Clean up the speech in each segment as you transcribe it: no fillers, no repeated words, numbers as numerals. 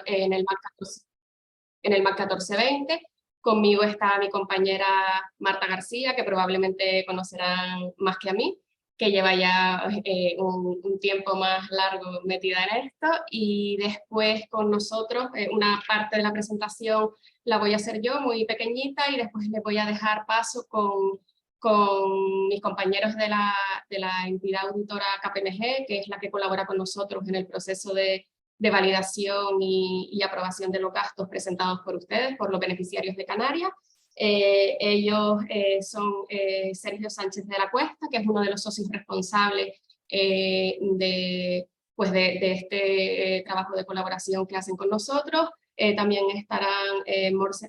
en el MAC 1420. Conmigo está mi compañera Marta García, que probablemente conocerán más que a mí, que lleva ya un tiempo más largo metida en esto, y después con nosotros una parte de la presentación la voy a hacer yo, muy pequeñita, y después le voy a dejar paso con mis compañeros de la entidad auditora KPMG, que es la que colabora con nosotros en el proceso de validación y aprobación de los gastos presentados por ustedes, por los beneficiarios de Canarias. Ellos son Sergio Sánchez de la Cuesta, que es uno de los socios responsables de este trabajo de colaboración que hacen con nosotros. También estarán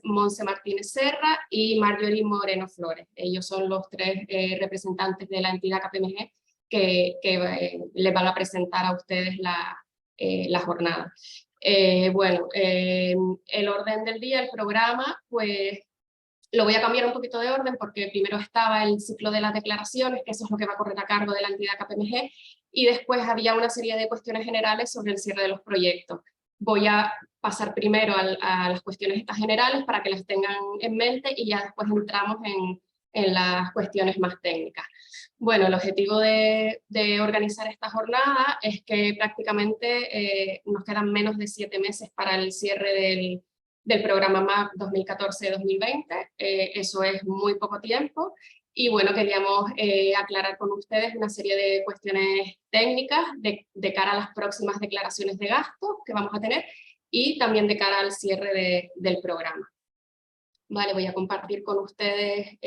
Monse Martínez Serra y Marjorie Moreno Flores. Ellos son los tres representantes de la entidad KPMG que les van a presentar a ustedes la jornada. El orden del día, el programa, pues lo voy a cambiar un poquito de orden porque primero estaba el ciclo de las declaraciones, que eso es lo que va a correr a cargo de la entidad KPMG, y después había una serie de cuestiones generales sobre el cierre de los proyectos. Voy a pasar primero a las cuestiones estas generales para que las tengan en mente y ya después entramos en las cuestiones más técnicas. Bueno, el objetivo de organizar esta jornada es que prácticamente nos quedan menos de 7 meses para el cierre del programa MAP 2014-2020, eso es muy poco tiempo, y bueno, queríamos aclarar con ustedes una serie de cuestiones técnicas de cara a las próximas declaraciones de gastos que vamos a tener, y también de cara al cierre del programa. Vale, voy a compartir con ustedes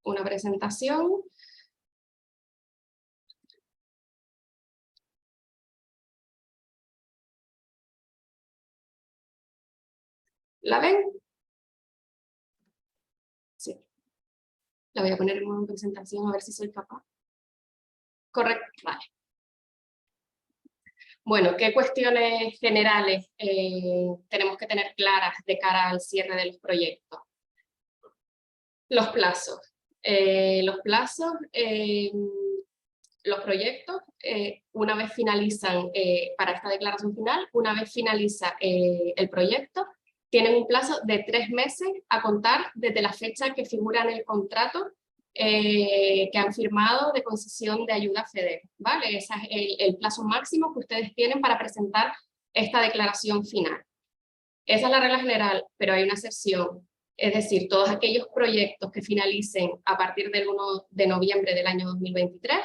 una presentación. ¿La ven? Sí. La voy a poner en modo presentación a ver si soy capaz. Correcto, vale. Bueno, ¿qué cuestiones generales tenemos que tener claras de cara al cierre de los proyectos? Los plazos. Los proyectos, una vez finalizan, para esta declaración final, una vez finaliza el proyecto, tienen un plazo de 3 meses a contar desde la fecha que figura en el contrato que han firmado de concesión de ayuda FEDER, ¿vale? Ese es el plazo máximo que ustedes tienen para presentar esta declaración final. Esa es la regla general, pero hay una excepción. Es decir, todos aquellos proyectos que finalicen a partir del 1 de noviembre del año 2023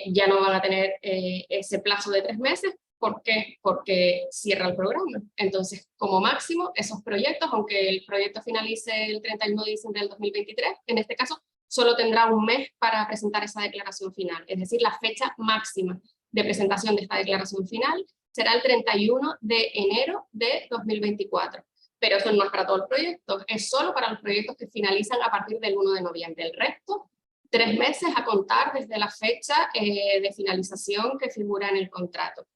ya no van a tener ese plazo de 3 meses. ¿Por qué? Porque cierra el programa. Entonces, como máximo, esos proyectos, aunque el proyecto finalice el 31 de diciembre del 2023, en este caso, solo tendrá un mes para presentar esa declaración final. Es decir, la fecha máxima de presentación de esta declaración final será el 31 de enero de 2024. Pero eso no es para todos los proyectos, es solo para los proyectos que finalizan a partir del 1 de noviembre. El resto, 3 meses a contar desde la fecha de finalización que figura en el contrato.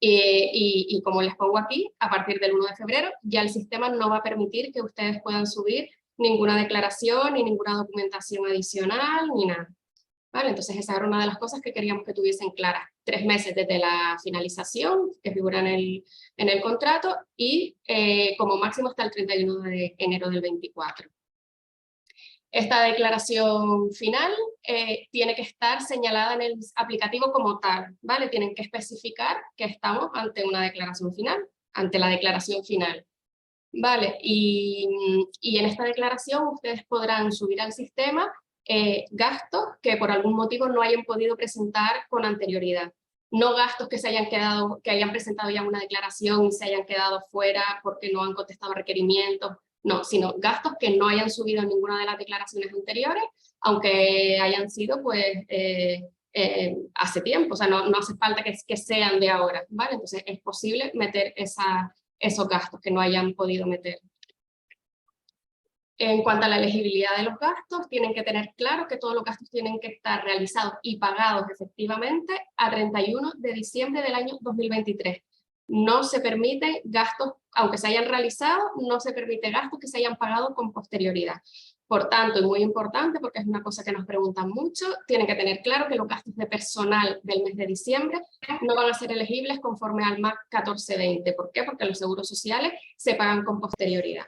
Y como les pongo aquí, a partir del 1 de febrero ya el sistema no va a permitir que ustedes puedan subir ninguna declaración ni ninguna documentación adicional ni nada. ¿Vale? Entonces esa era una de las cosas que queríamos que tuviesen claras. 3 meses desde la finalización que figura en el contrato y como máximo hasta el 31 de enero del 24. Esta declaración final tiene que estar señalada en el aplicativo como tal, ¿vale? Tienen que especificar que estamos ante una declaración final, ante la declaración final, ¿vale? Y en esta declaración ustedes podrán subir al sistema gastos que por algún motivo no hayan podido presentar con anterioridad. No gastos que hayan presentado ya una declaración y se hayan quedado fuera porque no han contestado requerimientos. No, sino gastos que no hayan subido en ninguna de las declaraciones anteriores, aunque hayan sido pues hace tiempo, o sea, no hace falta que sean de ahora, ¿vale? Entonces es posible meter esos gastos que no hayan podido meter. En cuanto a la elegibilidad de los gastos, tienen que tener claro que todos los gastos tienen que estar realizados y pagados efectivamente a 31 de diciembre del año 2023. No se permiten gastos, aunque se hayan realizado, no se permite gastos que se hayan pagado con posterioridad. Por tanto, y muy importante, porque es una cosa que nos preguntan mucho, tienen que tener claro que los gastos de personal del mes de diciembre no van a ser elegibles conforme al MAC 1420. ¿Por qué? Porque los seguros sociales se pagan con posterioridad.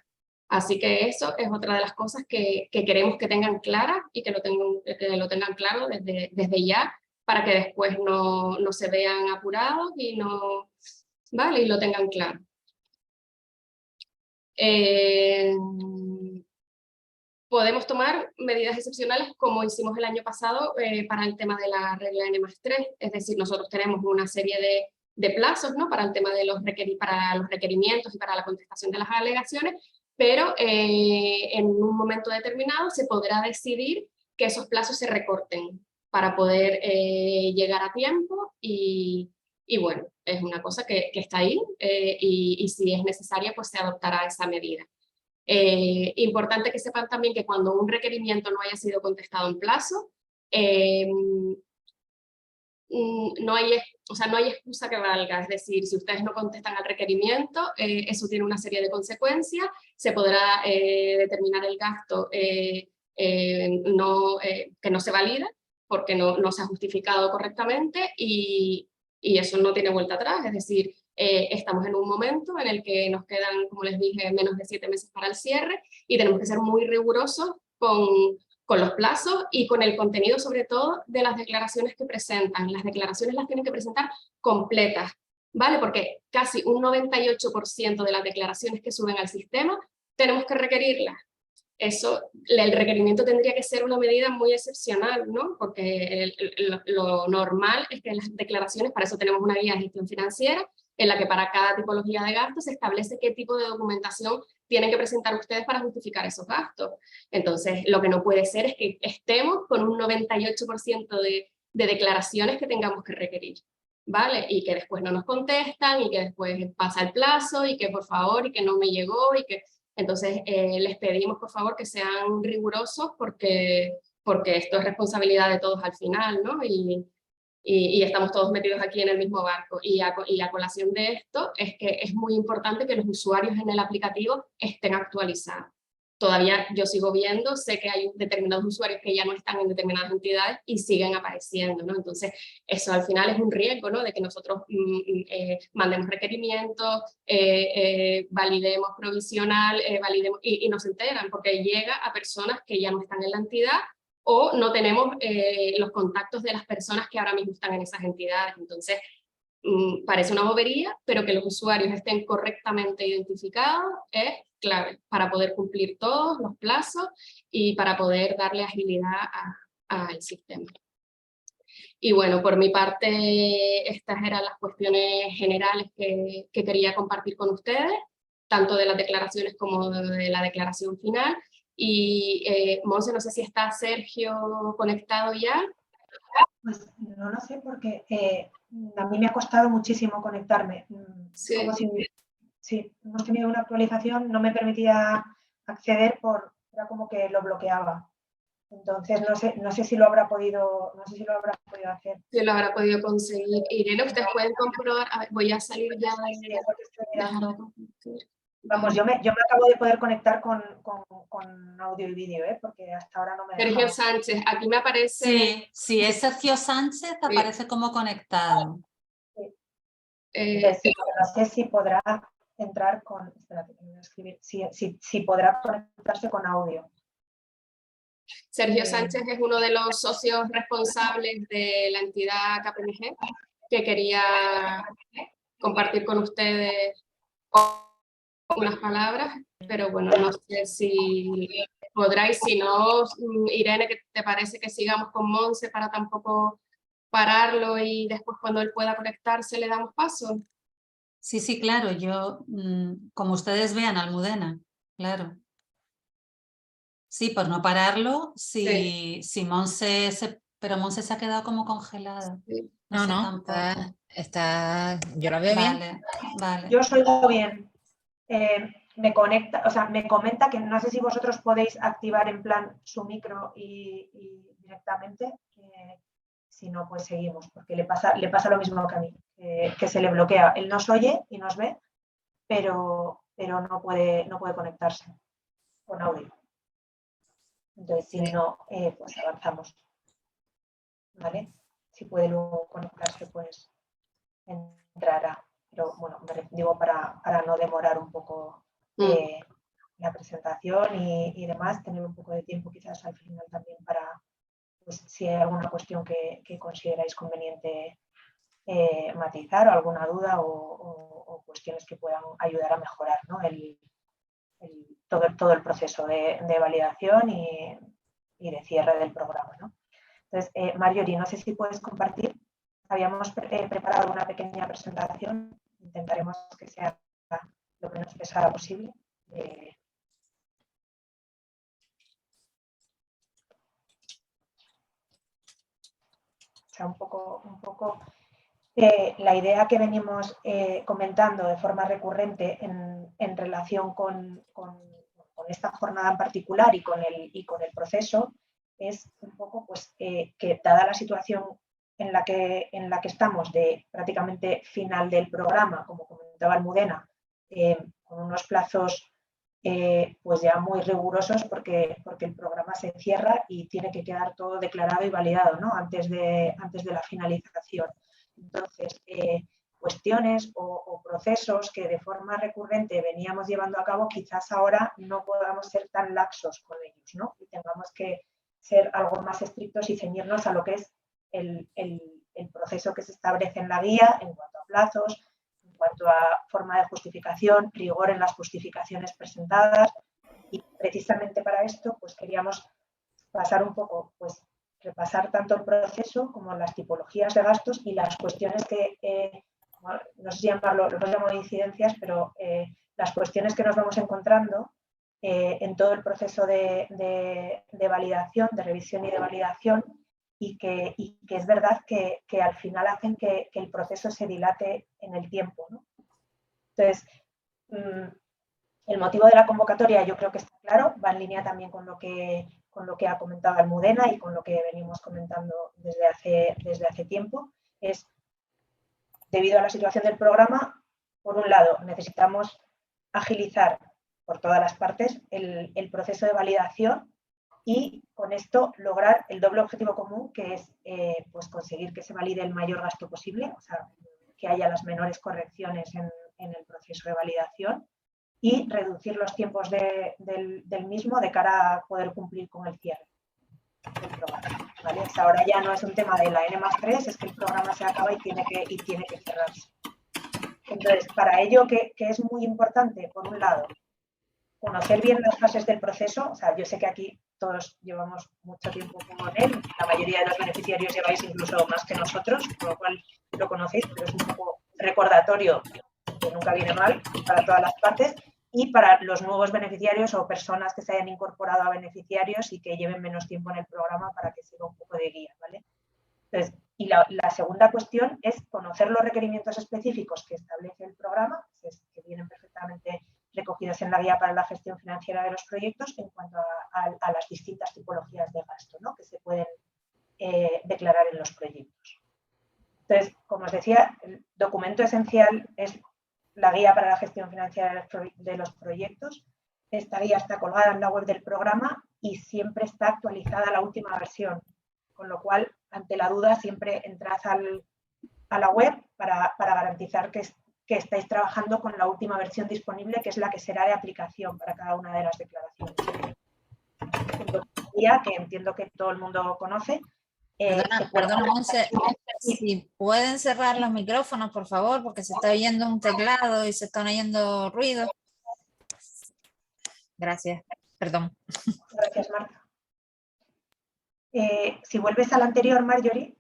Así que eso es otra de las cosas que queremos que tengan claras y que lo tengan claro desde ya, para que después no se vean apurados y ¿vale? Y lo tengan claro. Podemos tomar medidas excepcionales como hicimos el año pasado para el tema de la regla N+3, es decir, nosotros tenemos una serie de plazos, ¿no?, para el tema de para los requerimientos y para la contestación de las alegaciones, pero en un momento determinado se podrá decidir que esos plazos se recorten para poder llegar a tiempo y bueno, es una cosa que está ahí y si es necesaria pues se adoptará esa medida. Importante que sepan también que cuando un requerimiento no haya sido contestado en plazo, no hay excusa que valga. Es decir, si ustedes no contestan al requerimiento, eso tiene una serie de consecuencias, se podrá determinar el gasto que no se valida porque no se ha justificado correctamente y eso no tiene vuelta atrás. Es decir, estamos en un momento en el que nos quedan, como les dije, menos de 7 meses para el cierre y tenemos que ser muy rigurosos con los plazos y con el contenido, sobre todo, de las declaraciones que presentan. Las declaraciones las tienen que presentar completas, ¿vale? Porque casi un 98% de las declaraciones que suben al sistema tenemos que requerirlas. Eso, el requerimiento tendría que ser una medida muy excepcional, ¿no? Porque lo normal es que las declaraciones, para eso tenemos una guía de gestión financiera, en la que para cada tipología de gastos se establece qué tipo de documentación tienen que presentar ustedes para justificar esos gastos. Entonces, lo que no puede ser es que estemos con un 98% de declaraciones que tengamos que requerir, ¿vale? Y que después no nos contestan, y que después pasa el plazo, y que por favor, y que no me llegó, y que... Entonces, les pedimos por favor que sean rigurosos porque esto es responsabilidad de todos al final, ¿no? Y estamos todos metidos aquí en el mismo barco. Y a colación de esto es que es muy importante que los usuarios en el aplicativo estén actualizados. Todavía yo sigo viendo, sé que hay determinados usuarios que ya no están en determinadas entidades y siguen apareciendo, ¿no? Entonces, eso al final es un riesgo, ¿no?, de que nosotros mandemos requerimientos, validemos provisional, validemos, y no se enteran, porque llega a personas que ya no están en la entidad o no tenemos los contactos de las personas que ahora mismo están en esas entidades. Entonces, parece una bobería, pero que los usuarios estén correctamente identificados es clave para poder cumplir todos los plazos y para poder darle agilidad al sistema. Y bueno, por mi parte, estas eran las cuestiones generales que quería compartir con ustedes, tanto de las declaraciones como de la declaración final. Y Monse, no sé si está Sergio conectado ya. Pues no lo sé porque a mí me ha costado muchísimo conectarme. Sí. Como si hemos tenido una actualización, no me permitía acceder, era como que lo bloqueaba. Entonces no sé si lo habrá podido hacer. Sí, lo habrá podido conseguir. Irene, ustedes pueden comprobar. A ver, voy a salir ya de... Vamos, yo me acabo de poder conectar con audio y vídeo, porque hasta ahora no me dejaba. Sergio Sánchez, aquí me aparece... Sí, es Sergio Sánchez, aparece como conectado. Sí. No sé si podrá entrar con... Espérate, que me voy a escribir. Si podrá conectarse con audio. Sergio Sánchez es uno de los socios responsables de la entidad KPMG, que quería compartir con ustedes unas palabras, pero bueno, no sé si podrá, y si no, Irene, ¿qué te parece que sigamos con Monse para tampoco pararlo y después cuando él pueda conectarse le damos paso? Sí, claro, yo, como ustedes vean, Almudena, claro. Sí, por no pararlo, si Monse pero Monse se ha quedado como congelada. Sí. No, está, yo la veo bien. Vale. Yo os oigo bien. Me comenta que no sé si vosotros podéis activar en plan su micro y directamente, si no, pues seguimos, porque le pasa lo mismo que a mí, que se le bloquea. Él nos oye y nos ve, pero no puede conectarse con audio. Entonces, si no, pues avanzamos. ¿Vale? Si puede luego conectarse, pues entrará. Pero bueno, digo para no demorar un poco la presentación y demás, tener un poco de tiempo quizás al final también para, pues si hay alguna cuestión que consideráis conveniente matizar o alguna duda o cuestiones que puedan ayudar a mejorar, ¿no? todo el proceso de validación y de cierre del programa, ¿no? Entonces, Marjorie, no sé si puedes compartir. Habíamos preparado una pequeña presentación. Intentaremos que sea lo menos pesada posible. O sea, un poco la idea que venimos comentando de forma recurrente en relación con esta jornada en particular y con el proceso es un poco pues, que dada la situación en la que estamos de prácticamente final del programa, como comentaba Almudena, con unos plazos pues ya muy rigurosos porque el programa se cierra y tiene que quedar todo declarado y validado, ¿no? antes de la finalización. Entonces, cuestiones o procesos que de forma recurrente veníamos llevando a cabo, quizás ahora no podamos ser tan laxos con ellos, ¿no? Y tengamos que ser algo más estrictos y ceñirnos a lo que es el proceso que se establece en la guía en cuanto a plazos, en cuanto a forma de justificación, rigor en las justificaciones presentadas. Y precisamente para esto, pues queríamos pasar un poco, pues repasar tanto el proceso como las tipologías de gastos y las cuestiones que, no sé si llamarlo, lo llamo incidencias, pero las cuestiones que nos vamos encontrando en todo el proceso de validación, de revisión y de validación, y que es verdad que al final hacen que el proceso se dilate en el tiempo, ¿no? Entonces, el motivo de la convocatoria yo creo que está claro, va en línea también con lo que ha comentado Almudena y con lo que venimos comentando desde hace tiempo. Es, debido a la situación del programa, por un lado, necesitamos agilizar por todas las partes el proceso de validación y con esto lograr el doble objetivo común, que es pues conseguir que se valide el mayor gasto posible, o sea, que haya las menores correcciones en el proceso de validación y reducir los tiempos del mismo de cara a poder cumplir con el cierre del programa. ¿Vale? O sea, ahora ya no es un tema de la N+3, es que el programa se acaba y tiene que cerrarse. Entonces, para ello, que es muy importante, por un lado, conocer bien las fases del proceso. O sea, yo sé que aquí todos llevamos mucho tiempo con él, la mayoría de los beneficiarios lleváis incluso más que nosotros, con lo cual lo conocéis, pero es un poco recordatorio que nunca viene mal para todas las partes y para los nuevos beneficiarios o personas que se hayan incorporado a beneficiarios y que lleven menos tiempo en el programa para que sirva un poco de guía, ¿vale? Entonces, y la segunda cuestión es conocer los requerimientos específicos que establece el programa, que vienen perfectamente recogidos en la guía para la gestión financiera de los proyectos en cuanto a las distintas tipologías de gasto, ¿no? que se pueden declarar en los proyectos. Entonces, como os decía, el documento esencial es la guía para la gestión financiera de los proyectos. Esta guía está colgada en la web del programa y siempre está actualizada a la última versión, con lo cual, ante la duda, siempre entrad a la web para garantizar que estáis trabajando con la última versión disponible, que es la que será de aplicación para cada una de las declaraciones. Guía que entiendo que todo el mundo conoce. Perdona, Monse, si pueden cerrar los micrófonos, por favor, porque se está oyendo un teclado y se están oyendo ruidos. Gracias, perdón. Gracias, Marta. Si vuelves a la anterior, Marjorie,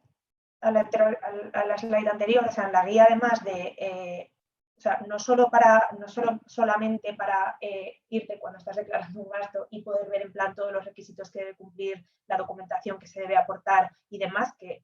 a la slide anterior, o sea, en la guía además de, o sea, no solamente para irte cuando estás declarando un gasto y poder ver en plan todos los requisitos que debe cumplir, la documentación que se debe aportar y demás, que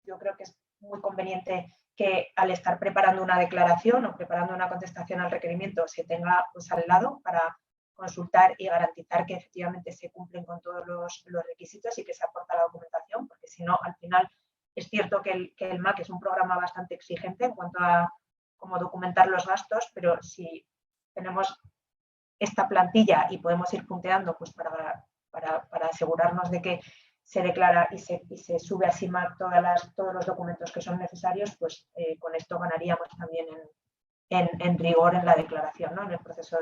yo creo que es muy conveniente que al estar preparando una declaración o preparando una contestación al requerimiento se tenga pues al lado para consultar y garantizar que efectivamente se cumplen con todos los requisitos y que se aporta la documentación, porque si no, al final es cierto que el MAC es un programa bastante exigente en cuanto a cómo documentar los gastos, pero si tenemos esta plantilla y podemos ir punteando pues para para asegurarnos de que se declara y se sube a CIMAC todos los documentos que son necesarios, pues con esto ganaríamos también en rigor en la declaración, ¿no? En el proceso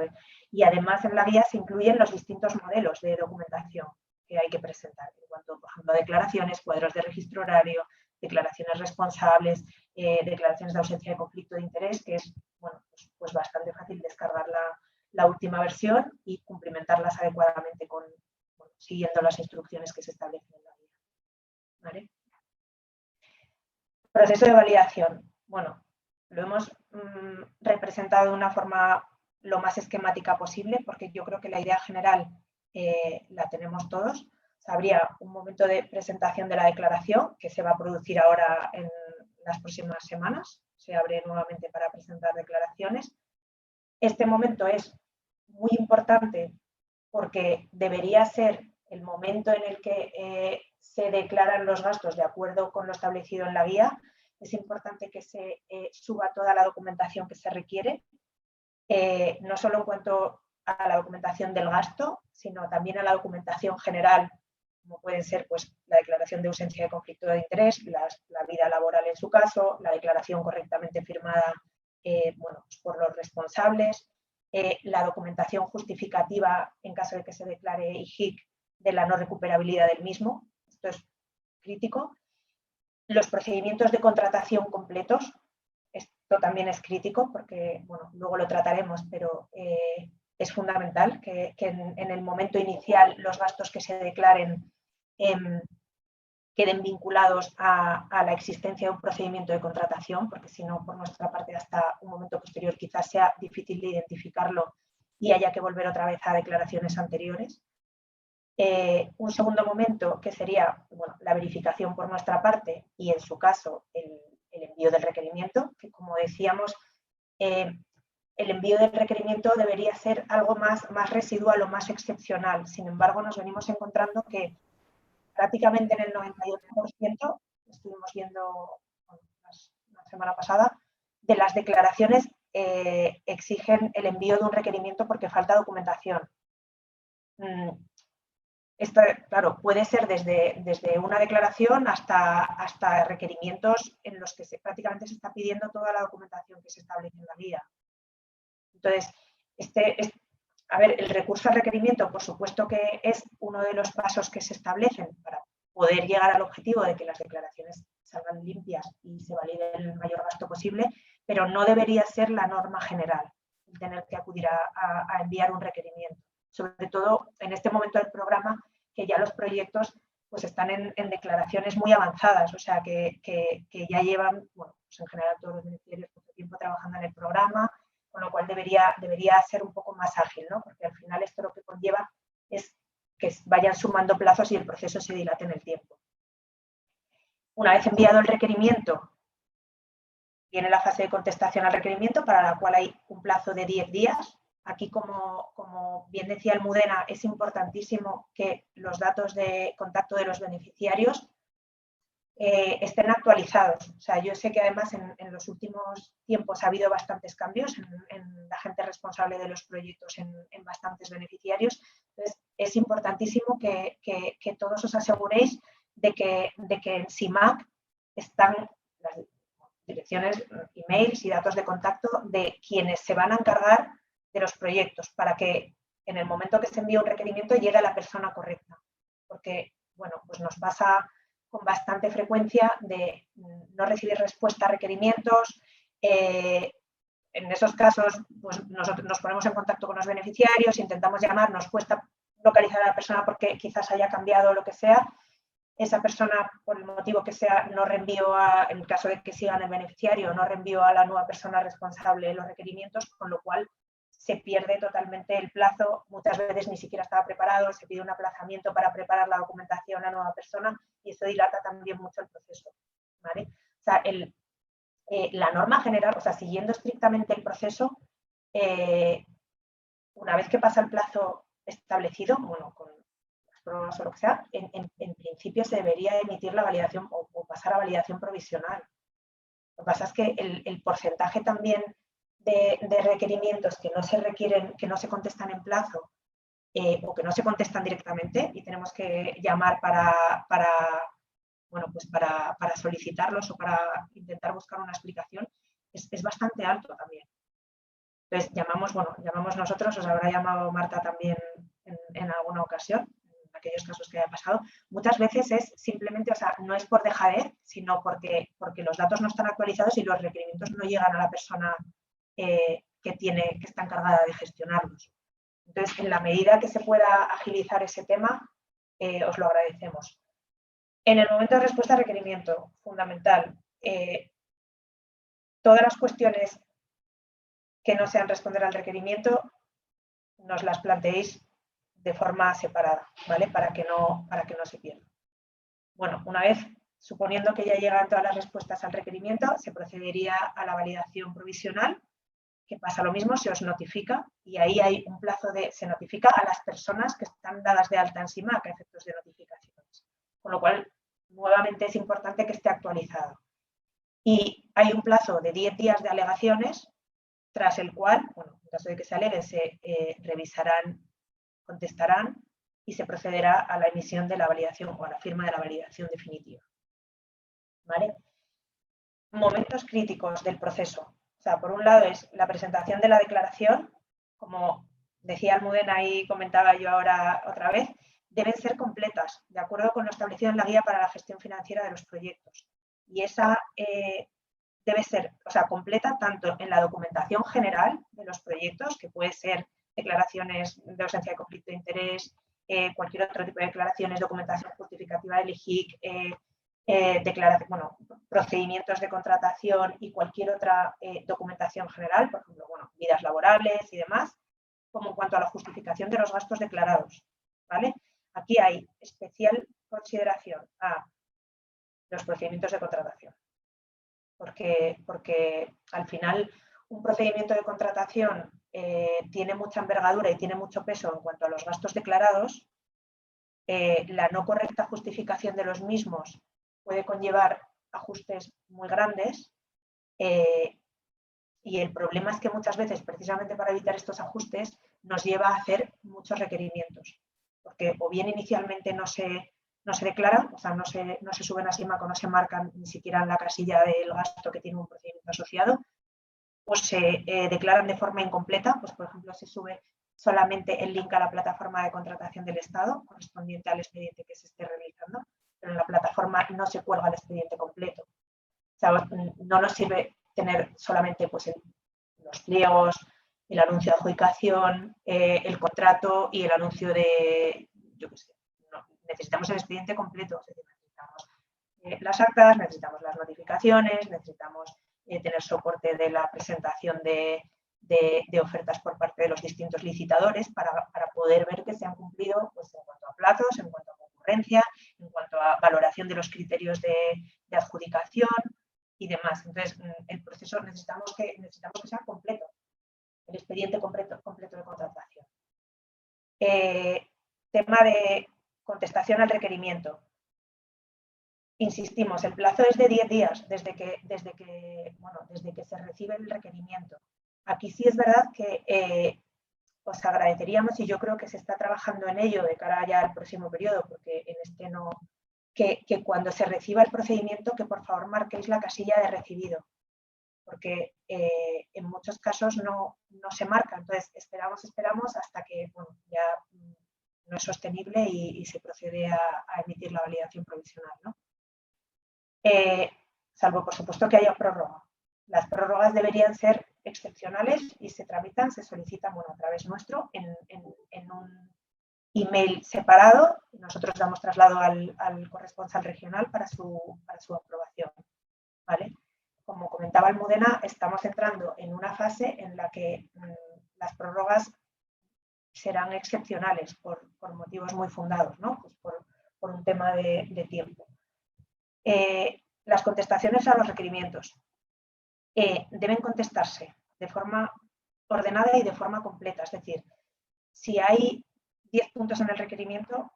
y además en la guía se incluyen los distintos modelos de documentación que hay que presentar, en cuanto, por ejemplo, a declaraciones, cuadros de registro horario, declaraciones responsables, declaraciones de ausencia de conflicto de interés, que es bueno, pues bastante fácil descargar la última versión y cumplimentarlas adecuadamente siguiendo las instrucciones que se establecen en la guía. ¿Vale? Proceso de validación. Bueno, lo hemos representado de una forma lo más esquemática posible, porque yo creo que la idea general la tenemos todos. O sea, habría un momento de presentación de la declaración que se va a producir ahora en las próximas semanas. Se abre nuevamente para presentar declaraciones. Este momento es muy importante porque debería ser el momento en el que se declaran los gastos de acuerdo con lo establecido en la guía. Es importante que se suba toda la documentación que se requiere, no solo en cuanto a la documentación del gasto, sino también a la documentación general, como pueden ser pues, la declaración de ausencia de conflicto de interés, la vida laboral en su caso, la declaración correctamente firmada bueno, pues por los responsables, la documentación justificativa en caso de que se declare IJIC de la no recuperabilidad del mismo. Esto es crítico. Los procedimientos de contratación completos, esto también es crítico porque, bueno, luego lo trataremos, pero es fundamental que en el momento inicial los gastos que se declaren queden vinculados a la existencia de un procedimiento de contratación, porque si no, por nuestra parte, hasta un momento posterior quizás sea difícil de identificarlo y haya que volver otra vez a declaraciones anteriores. Un segundo momento que sería bueno, la verificación por nuestra parte y en su caso el envío del requerimiento, que como decíamos, el envío del requerimiento debería ser algo más residual o más excepcional. Sin embargo, nos venimos encontrando que prácticamente en el 98%, estuvimos viendo la semana pasada, de las declaraciones exigen el envío de un requerimiento porque falta documentación. Esto, claro, puede ser desde una declaración hasta requerimientos en los que prácticamente se está pidiendo toda la documentación que se establece en la guía. Entonces, a ver, el recurso al requerimiento, por supuesto que es uno de los pasos que se establecen para poder llegar al objetivo de que las declaraciones salgan limpias y se valide el mayor gasto posible, pero no debería ser la norma general el tener que acudir a enviar un requerimiento. Sobre todo en este momento del programa, que ya los proyectos pues, están en declaraciones muy avanzadas, o sea, que ya llevan, bueno, pues en general todos los beneficiarios mucho tiempo trabajando en el programa, con lo cual debería ser un poco más ágil, ¿no? Porque al final esto lo que conlleva es que vayan sumando plazos y el proceso se dilate en el tiempo. Una vez enviado el requerimiento, viene la fase de contestación al requerimiento, para la cual hay un plazo de 10 días. Aquí, como bien decía Almudena, es importantísimo que los datos de contacto de los beneficiarios estén actualizados. O sea, yo sé que además en los últimos tiempos ha habido bastantes cambios en la gente responsable de los proyectos, en bastantes beneficiarios. Entonces, es importantísimo que todos os aseguréis de que en CIMAC están las direcciones, emails y datos de contacto de quienes se van a encargar de los proyectos, para que en el momento que se envíe un requerimiento llegue a la persona correcta. Porque, bueno, pues nos pasa con bastante frecuencia de no recibir respuesta a requerimientos. En esos casos, pues nosotros nos ponemos en contacto con los beneficiarios, intentamos llamar, nos cuesta localizar a la persona porque quizás haya cambiado o lo que sea. Esa persona, por el motivo que sea, no reenvió en el caso de que sigan el beneficiario, no reenvió a la nueva persona responsable los requerimientos, con lo cual se pierde totalmente el plazo, muchas veces ni siquiera estaba preparado, se pide un aplazamiento para preparar la documentación a la nueva persona y eso dilata también mucho el proceso, ¿vale? O sea, la norma general, o sea, siguiendo estrictamente el proceso, una vez que pasa el plazo establecido, bueno, con las pruebas o lo que sea, en principio se debería emitir la validación o pasar a validación provisional. Lo que pasa es que el porcentaje también de requerimientos que no se requieren, que no se contestan en plazo o que no se contestan directamente y tenemos que llamar para solicitarlos o para intentar buscar una explicación, es bastante alto también. Entonces llamamos nosotros, os habrá llamado Marta también en alguna ocasión, en aquellos casos que haya pasado. Muchas veces es simplemente, no es por dejadez, sino porque los datos no están actualizados y los requerimientos no llegan a la persona que está encargada de gestionarlos. Entonces, en la medida que se pueda agilizar ese tema, os lo agradecemos. En el momento de respuesta a requerimiento, fundamental, todas las cuestiones que no sean responder al requerimiento, nos las planteéis de forma separada, ¿vale? Para que no se pierda. Bueno, una vez, suponiendo que ya llegan todas las respuestas al requerimiento, se procedería a la validación provisional, que pasa lo mismo, se os notifica y ahí hay un plazo se notifica a las personas que están dadas de alta en SIMAC a efectos de notificaciones. Con lo cual, nuevamente es importante que esté actualizado. Y hay un plazo de 10 días de alegaciones, tras el cual, en caso de que se alegue, se revisarán, contestarán y se procederá a la emisión de la validación o a la firma de la validación definitiva. ¿Vale? Momentos críticos del proceso. Por un lado es la presentación de la declaración, como decía Almudena y comentaba yo ahora otra vez, deben ser completas, de acuerdo con lo establecido en la guía para la gestión financiera de los proyectos. Y esa debe ser completa tanto en la documentación general de los proyectos, que puede ser declaraciones de ausencia de conflicto de interés, cualquier otro tipo de declaraciones, documentación justificativa del IJIC, procedimientos de contratación y cualquier otra documentación general, por ejemplo, vidas laborables y demás, como en cuanto a la justificación de los gastos declarados, ¿vale? Aquí hay especial consideración a los procedimientos de contratación, porque al final un procedimiento de contratación tiene mucha envergadura y tiene mucho peso en cuanto a los gastos declarados. La no correcta justificación de los mismos puede conllevar ajustes muy grandes y el problema es que muchas veces, precisamente para evitar estos ajustes, nos lleva a hacer muchos requerimientos, porque o bien inicialmente no se declaran, no se suben a SIMAC o no se marcan ni siquiera en la casilla del gasto que tiene un procedimiento asociado, o se declaran de forma incompleta, pues por ejemplo se sube solamente el link a la plataforma de contratación del Estado correspondiente al expediente que se esté realizando, pero en la plataforma no se cuelga el expediente completo. No nos sirve tener solamente pues, los pliegos, el anuncio de adjudicación, el contrato y el anuncio de, yo qué sé, necesitamos el expediente completo, es decir, necesitamos las actas, necesitamos las notificaciones, necesitamos tener soporte de la presentación de ofertas por parte de los distintos licitadores para poder ver que se han cumplido pues, en cuanto a plazos, en cuanto a concurrencia, en cuanto a valoración de los criterios de adjudicación y demás. Entonces, el proceso necesitamos que sea completo, el expediente completo de contratación. Tema de contestación al requerimiento. Insistimos, el plazo es de 10 días desde que se recibe el requerimiento. Aquí sí es verdad que os agradeceríamos, y yo creo que se está trabajando en ello de cara ya al próximo periodo, porque en este no, que cuando se reciba el procedimiento, que por favor marquéis la casilla de recibido, porque en muchos casos no se marca. Entonces, esperamos hasta que ya no es sostenible y se procede a emitir la validación provisional, ¿no? Salvo, por supuesto, que haya prórroga. Las prórrogas deberían ser excepcionales y se tramitan, se solicitan a través nuestro en un email separado. Nosotros damos traslado al corresponsal regional para su aprobación, ¿vale? Como comentaba Almudena, estamos entrando en una fase en la que las prórrogas serán excepcionales por motivos muy fundados, ¿no? Pues por un tema de tiempo. Las contestaciones a los requerimientos deben contestarse de forma ordenada y de forma completa. Es decir, si hay 10 puntos en el requerimiento,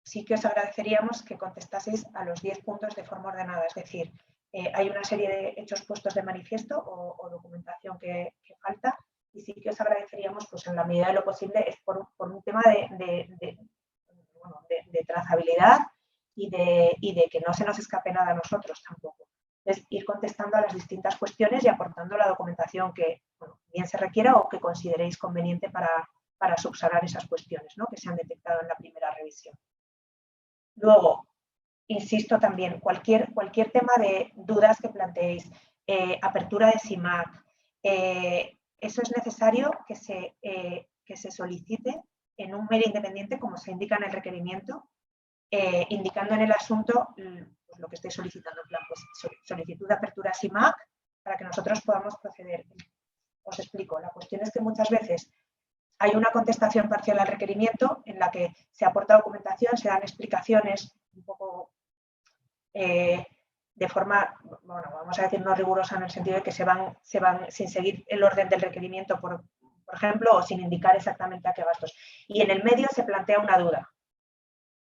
sí que os agradeceríamos que contestaseis a los 10 puntos de forma ordenada. Es decir, hay una serie de hechos puestos de manifiesto o documentación que falta y sí que os agradeceríamos, pues en la medida de lo posible, es por un tema de trazabilidad y de que no se nos escape nada a nosotros tampoco. Es ir contestando a las distintas cuestiones y aportando la documentación que bien se requiera o que consideréis conveniente para subsanar esas cuestiones, ¿no?, que se han detectado en la primera revisión. Luego, insisto también, cualquier tema de dudas que planteéis, apertura de SIMAC, eso es necesario que se solicite en un mail independiente, como se indica en el requerimiento, indicando en el asunto pues, lo que esté solicitando, en plan, pues, solicitud de apertura SIMAC para que nosotros podamos proceder. Os explico, la cuestión es que muchas veces hay una contestación parcial al requerimiento en la que se aporta documentación, se dan explicaciones un poco de forma, bueno, vamos a decir no rigurosa, en el sentido de que se van sin seguir el orden del requerimiento, por ejemplo, o sin indicar exactamente a qué gastos. Y en el medio se plantea una duda.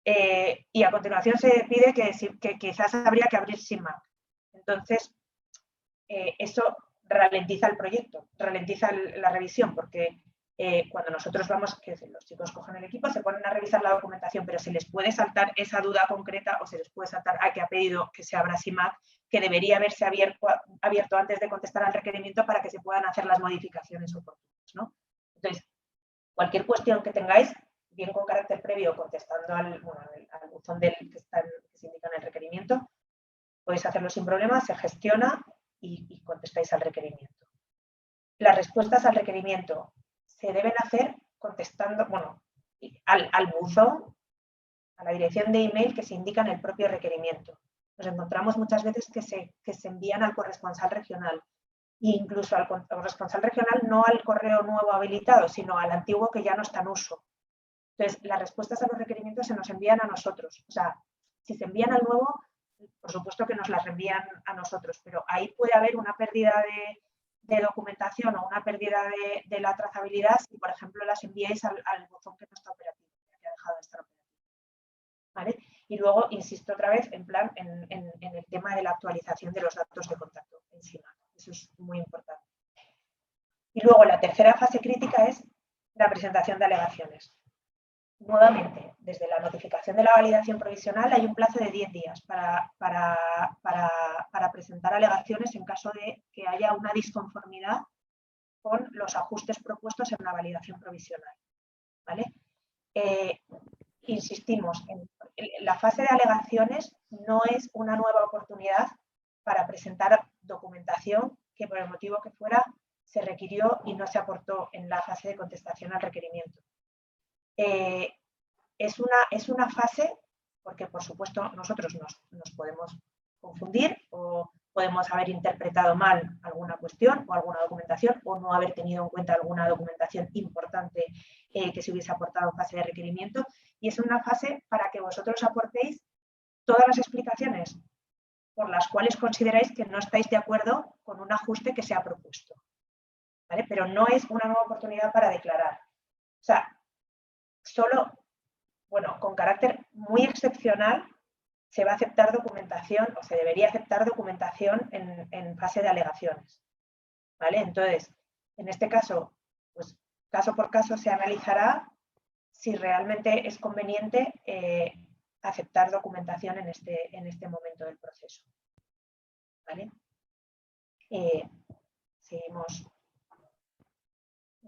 Y a continuación se pide que quizás habría que abrir SIMAC. Entonces, eso ralentiza el proyecto, ralentiza la revisión, porque cuando nosotros vamos, que los chicos cogen el equipo, se ponen a revisar la documentación, pero se les puede saltar esa duda concreta o se les puede saltar que ha pedido que se abra SIMAC, que debería haberse abierto antes de contestar al requerimiento para que se puedan hacer las modificaciones oportunas, ¿no? Entonces, cualquier cuestión que tengáis, bien con carácter previo, contestando al buzón que se indica en el requerimiento, podéis hacerlo sin problema, se gestiona y contestáis al requerimiento. Las respuestas al requerimiento se deben hacer contestando, al buzón, a la dirección de email que se indica en el propio requerimiento. Nos encontramos muchas veces que se envían al corresponsal regional, e incluso al corresponsal regional no al correo nuevo habilitado, sino al antiguo que ya no está en uso. Entonces, las respuestas a los requerimientos se nos envían a nosotros. O sea, si se envían al nuevo, por supuesto que nos las reenvían a nosotros, pero ahí puede haber una pérdida de documentación o una pérdida de la trazabilidad si, por ejemplo, las enviáis al buzón que no está operativo, que ha dejado de estar operativo. ¿Vale? Y luego, insisto otra vez, en el tema de la actualización de los datos de contacto en SIMAC. Eso es muy importante. Y luego, la tercera fase crítica es la presentación de alegaciones. Nuevamente, desde la notificación de la validación provisional hay un plazo de 10 días para presentar alegaciones en caso de que haya una disconformidad con los ajustes propuestos en la validación provisional. ¿Vale? Insistimos, la fase de alegaciones no es una nueva oportunidad para presentar documentación que por el motivo que fuera se requirió y no se aportó en la fase de contestación al requerimiento. Es una fase, porque por supuesto nosotros nos podemos confundir o podemos haber interpretado mal alguna cuestión o alguna documentación o no haber tenido en cuenta alguna documentación importante que se hubiese aportado en fase de requerimiento, y es una fase para que vosotros aportéis todas las explicaciones por las cuales consideráis que no estáis de acuerdo con un ajuste que se ha propuesto. ¿Vale? Pero no es una nueva oportunidad para declarar. O sea, solo, con carácter muy excepcional se va a aceptar documentación o se debería aceptar documentación en fase de alegaciones. ¿Vale? Entonces, en este caso, pues caso por caso se analizará si realmente es conveniente aceptar documentación en este momento del proceso. ¿Vale? Seguimos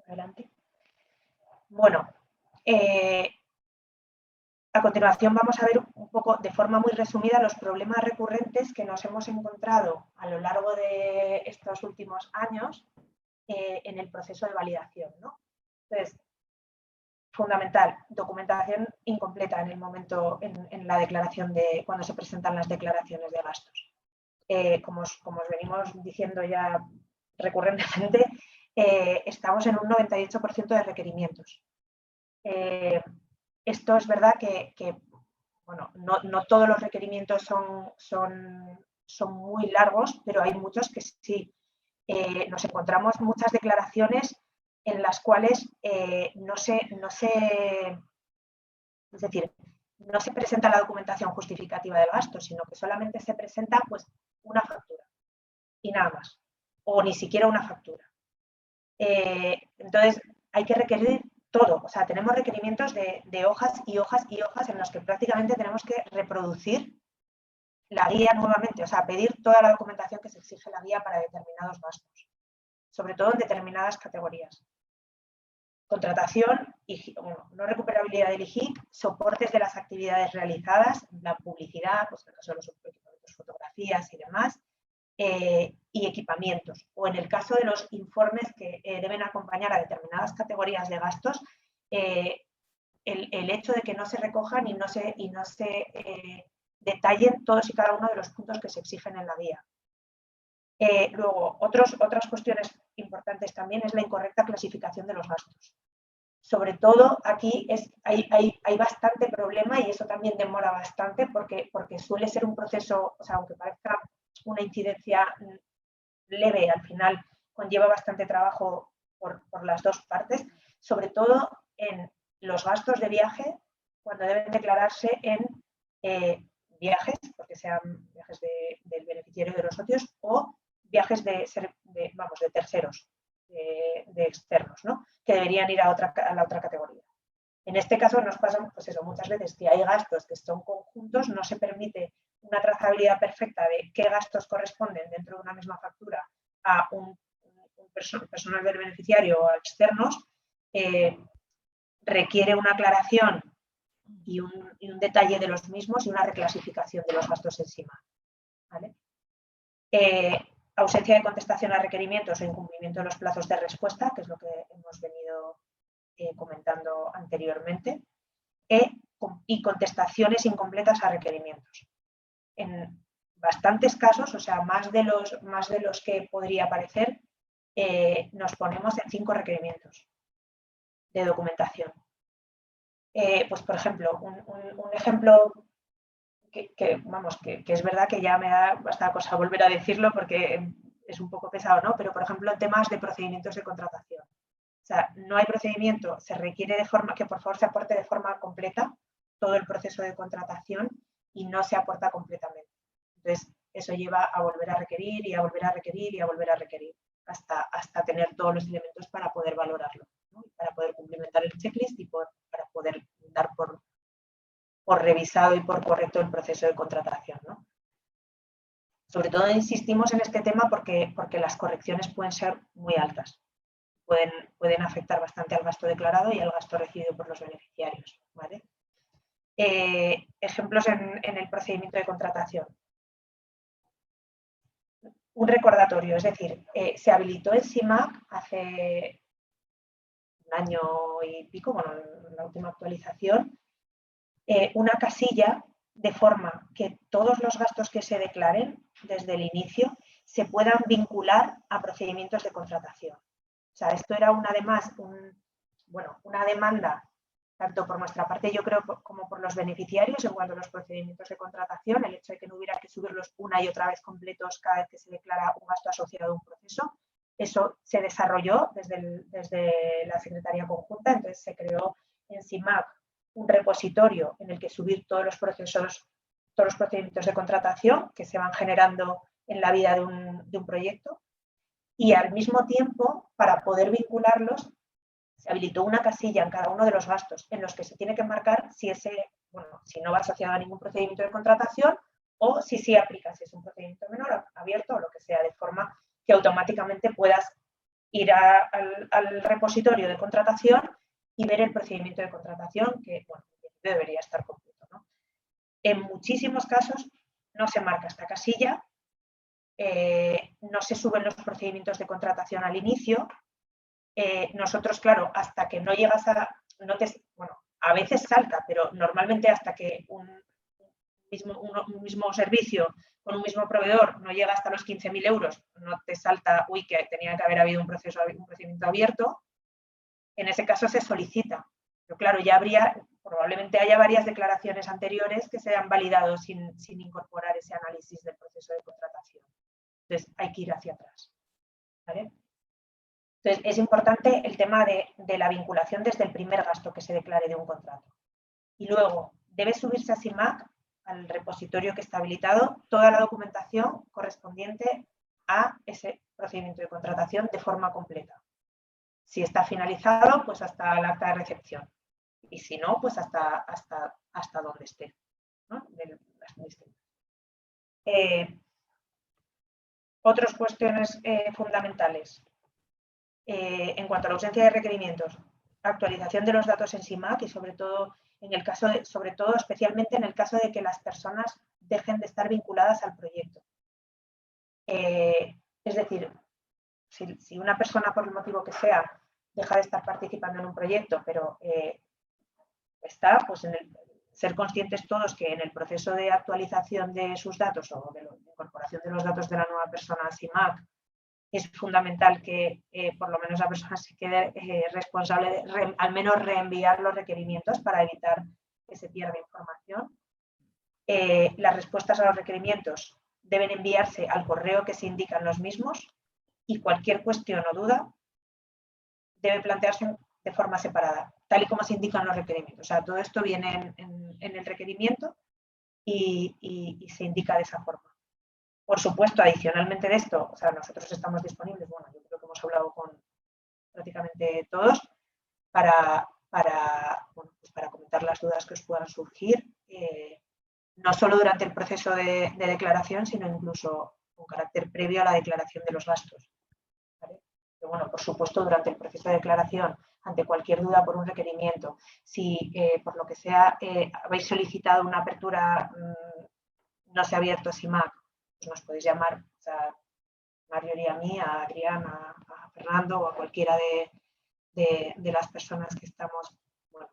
adelante. Bueno, a continuación vamos a ver un poco, de forma muy resumida, los problemas recurrentes que nos hemos encontrado a lo largo de estos últimos años en el proceso de validación, ¿no? Entonces, fundamental, documentación incompleta en el momento, en la declaración cuando se presentan las declaraciones de gastos. Como os venimos diciendo ya recurrentemente, estamos en un 98% de requerimientos. Esto es verdad que no todos los requerimientos son muy largos, pero hay muchos que sí. Nos encontramos muchas declaraciones en las cuales no se presenta la documentación justificativa del gasto, sino que solamente se presenta pues una factura y nada más, o ni siquiera una factura. Entonces, hay que requerir todo. O sea, tenemos requerimientos de hojas y hojas y hojas en los que prácticamente tenemos que reproducir la guía nuevamente, o sea, pedir toda la documentación que se exige la guía para determinados gastos, sobre todo en determinadas categorías. Contratación, bueno, no recuperabilidad del IGIC, soportes de las actividades realizadas, la publicidad, pues en el caso de los equipamientos, fotografías y demás, y equipamientos. O en el caso de los informes que deben acompañar a determinadas categorías de gastos, el hecho de que no se recojan y no se detallen todos y cada uno de los puntos que se exigen en la guía. Luego, otras cuestiones importantes también es la incorrecta clasificación de los gastos. Sobre todo aquí hay bastante problema y eso también demora bastante porque suele ser un proceso, o sea, aunque parezca una incidencia leve, al final conlleva bastante trabajo por las dos partes, sobre todo en los gastos de viaje, cuando deben declararse en viajes, porque sean viajes del beneficiario de los socios o viajes de terceros, de externos, ¿no? Que deberían ir a la otra categoría. En este caso nos pasa, pues eso, muchas veces que hay gastos que son conjuntos, no se permite una trazabilidad perfecta de qué gastos corresponden dentro de una misma factura a un personal del beneficiario o a externos, requiere una aclaración y un detalle de los mismos y una reclasificación de los gastos encima. ¿Vale? Ausencia de contestación a requerimientos o incumplimiento de los plazos de respuesta, que es lo que hemos venido comentando anteriormente, y contestaciones incompletas a requerimientos. En bastantes casos, o sea, más de los que podría parecer, nos ponemos en 5 requerimientos de documentación. Pues, por ejemplo, un ejemplo que es verdad que ya me da bastante cosa volver a decirlo porque es un poco pesado, ¿no? Pero, por ejemplo, en temas de procedimientos de contratación. O sea, no hay procedimiento, se requiere que por favor se aporte de forma completa todo el proceso de contratación y no se aporta completamente. Entonces, eso lleva a volver a requerir y a volver a requerir y a volver a requerir hasta tener todos los elementos para poder valorarlo, ¿no? Para poder cumplimentar el checklist y para poder dar por revisado y por correcto el proceso de contratación, ¿no? Sobre todo insistimos en este tema porque las correcciones pueden ser muy altas. Pueden afectar bastante al gasto declarado y al gasto recibido por los beneficiarios, ¿vale? Ejemplos en el procedimiento de contratación. Un recordatorio, es decir, se habilitó el SIMAC hace un año y pico, bueno, en la última actualización, una casilla de forma que todos los gastos que se declaren desde el inicio se puedan vincular a procedimientos de contratación. O sea, esto era una demanda, tanto por nuestra parte, yo creo, como por los beneficiarios en cuanto a los procedimientos de contratación, el hecho de que no hubiera que subirlos una y otra vez completos cada vez que se declara un gasto asociado a un proceso. Eso se desarrolló desde la Secretaría Conjunta, entonces se creó en SIMAC un repositorio en el que subir todos los procedimientos de contratación que se van generando en la vida de un proyecto. Y al mismo tiempo, para poder vincularlos, se habilitó una casilla en cada uno de los gastos en los que se tiene que marcar si no va asociado a ningún procedimiento de contratación o si sí aplica, si es un procedimiento menor, abierto o lo que sea, de forma que automáticamente puedas ir al repositorio de contratación y ver el procedimiento de contratación que, bueno, debería estar completo, ¿no? En muchísimos casos no se marca esta casilla, no se suben los procedimientos de contratación al inicio. Nosotros, claro, hasta que no llegas a veces salta, pero normalmente hasta que un mismo servicio con un mismo proveedor no llega hasta los 15.000 euros, no te salta, uy, que tenía que haber habido un procedimiento abierto. En ese caso se solicita. Pero claro, probablemente haya varias declaraciones anteriores que se han validado sin incorporar ese análisis del proceso de contratación. Entonces, hay que ir hacia atrás, ¿vale? Entonces, es importante el tema de la vinculación desde el primer gasto que se declare de un contrato. Y luego, debe subirse a SIMAC, al repositorio que está habilitado, toda la documentación correspondiente a ese procedimiento de contratación de forma completa. Si está finalizado, pues hasta el acta de recepción. Y si no, pues hasta donde esté, ¿no? Otras cuestiones fundamentales. En cuanto a la ausencia de requerimientos, actualización de los datos en SIMAC y sobre todo especialmente en el caso de que las personas dejen de estar vinculadas al proyecto. Es decir, si una persona por el motivo que sea deja de estar participando en un proyecto, pero está, pues ser conscientes todos que en el proceso de actualización de sus datos o de incorporación de los datos de la nueva persona a SIMAC, es fundamental que por lo menos la persona se quede responsable de al menos reenviar los requerimientos para evitar que se pierda información. Las respuestas a los requerimientos deben enviarse al correo que se indican los mismos y cualquier cuestión o duda debe plantearse de forma separada, tal y como se indican los requerimientos. O sea, todo esto viene en el requerimiento y se indica de esa forma. Por supuesto, adicionalmente de esto, o sea, nosotros estamos disponibles, bueno, yo creo que hemos hablado con prácticamente todos para comentar las dudas que os puedan surgir, no solo durante el proceso de declaración, sino incluso con carácter previo a la declaración de los gastos. ¿Vale? Pero bueno, por supuesto, durante el proceso de declaración, ante cualquier duda por un requerimiento, si por lo que sea habéis solicitado una apertura, no se ha abierto SIMAC, pues nos podéis llamar, o sea, Mario y a mí, a Adrián, a Fernando o a cualquiera de las personas que estamos, bueno,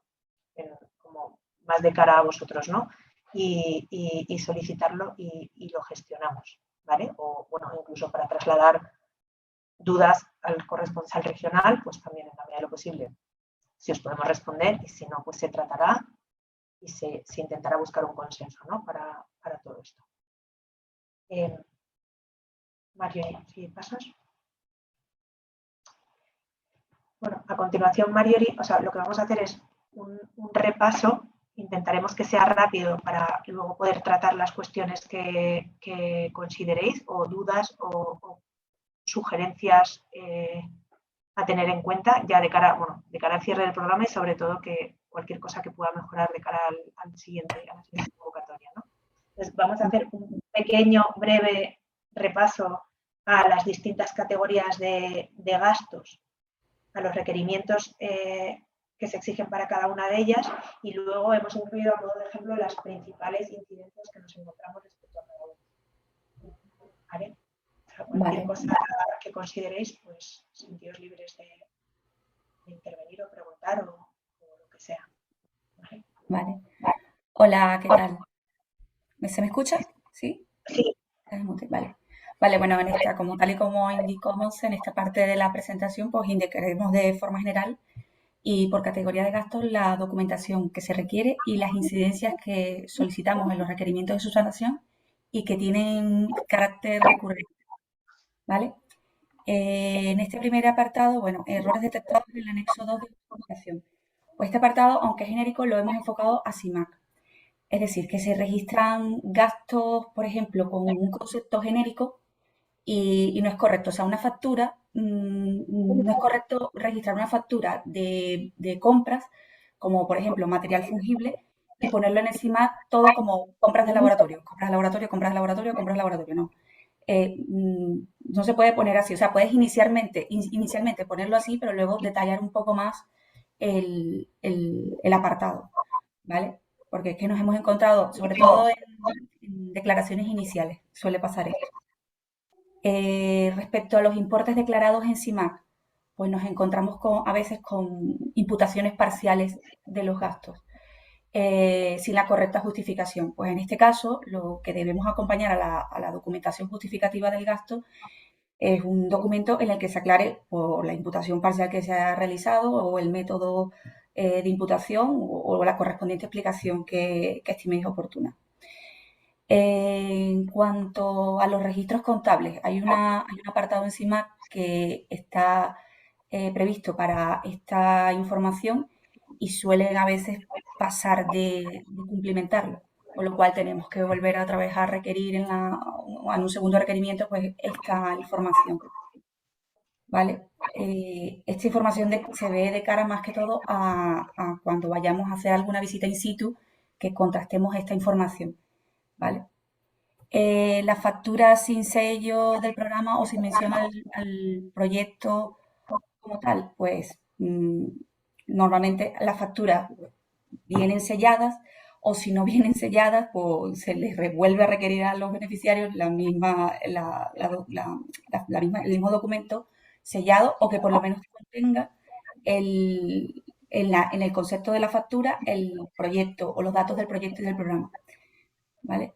como más de cara a vosotros, ¿no? Y solicitarlo y lo gestionamos, ¿vale? O, bueno, incluso para trasladar dudas al corresponsal regional, pues también en la medida de lo posible, si os podemos responder, y si no, pues se tratará y se intentará buscar un consenso, ¿no? Para todo esto. Mario, si pasas. Bueno, a continuación, Mariori, o sea, lo que vamos a hacer es un repaso. Intentaremos que sea rápido para luego poder tratar las cuestiones que consideréis o dudas o sugerencias a tener en cuenta ya de cara al cierre del programa y sobre todo que cualquier cosa que pueda mejorar de cara a la siguiente convocatoria, ¿no? Entonces, vamos a hacer un pequeño, breve repaso a las distintas categorías de gastos, a los requerimientos que se exigen para cada una de ellas y luego hemos incluido a modo de ejemplo las principales incidencias que nos encontramos respecto a cada uno. ¿Vale? O sea, cualquier cosa que consideréis, pues sentiros libres de intervenir o preguntar o lo que sea. Vale. Hola, ¿qué tal? ¿Se me escucha? ¿Sí? Sí. Vale. Vale, bueno, como tal y como indicamos en esta parte de la presentación, pues indicaremos de forma general y por categoría de gastos la documentación que se requiere y las incidencias que solicitamos en los requerimientos de subsanación y que tienen carácter recurrente. ¿Vale? En este primer apartado, bueno, errores detectados en el anexo 2 de la documentación. Pues este apartado, aunque es genérico, lo hemos enfocado a SIMAC. Es decir, que se registran gastos, por ejemplo, con un concepto genérico y no es correcto. O sea, una factura, no es correcto registrar una factura de compras, como por ejemplo material fungible, y ponerlo en encima todo como compras de laboratorio, compras de laboratorio, compras de laboratorio, compras de laboratorio, no. No se puede poner así. O sea, puedes inicialmente ponerlo así, pero luego detallar un poco más el apartado, ¿vale? Porque es que nos hemos encontrado, sobre todo en declaraciones iniciales, suele pasar esto. Respecto a los importes declarados en SIMAC, pues nos encontramos a veces con imputaciones parciales de los gastos, sin la correcta justificación. Pues en este caso, lo que debemos acompañar a la documentación justificativa del gasto es un documento en el que se aclare por la imputación parcial que se ha realizado o el método de imputación o la correspondiente explicación que estiméis oportuna. En cuanto a los registros contables, hay un apartado en SIMAC que está previsto para esta información y suelen a veces pasar de cumplimentarlo, con lo cual tenemos que volver otra vez a requerir en un segundo requerimiento pues esta información. ¿vale? Esta información se ve de cara más que todo a cuando vayamos a hacer alguna visita in situ, que contrastemos esta información, ¿vale? La factura sin sello del programa o sin mención al proyecto como tal, pues normalmente las facturas vienen selladas, o si no vienen selladas, pues se les vuelve a requerir a los beneficiarios el mismo documento sellado, o que por lo menos contenga en el concepto de la factura el proyecto o los datos del proyecto y del programa, ¿vale?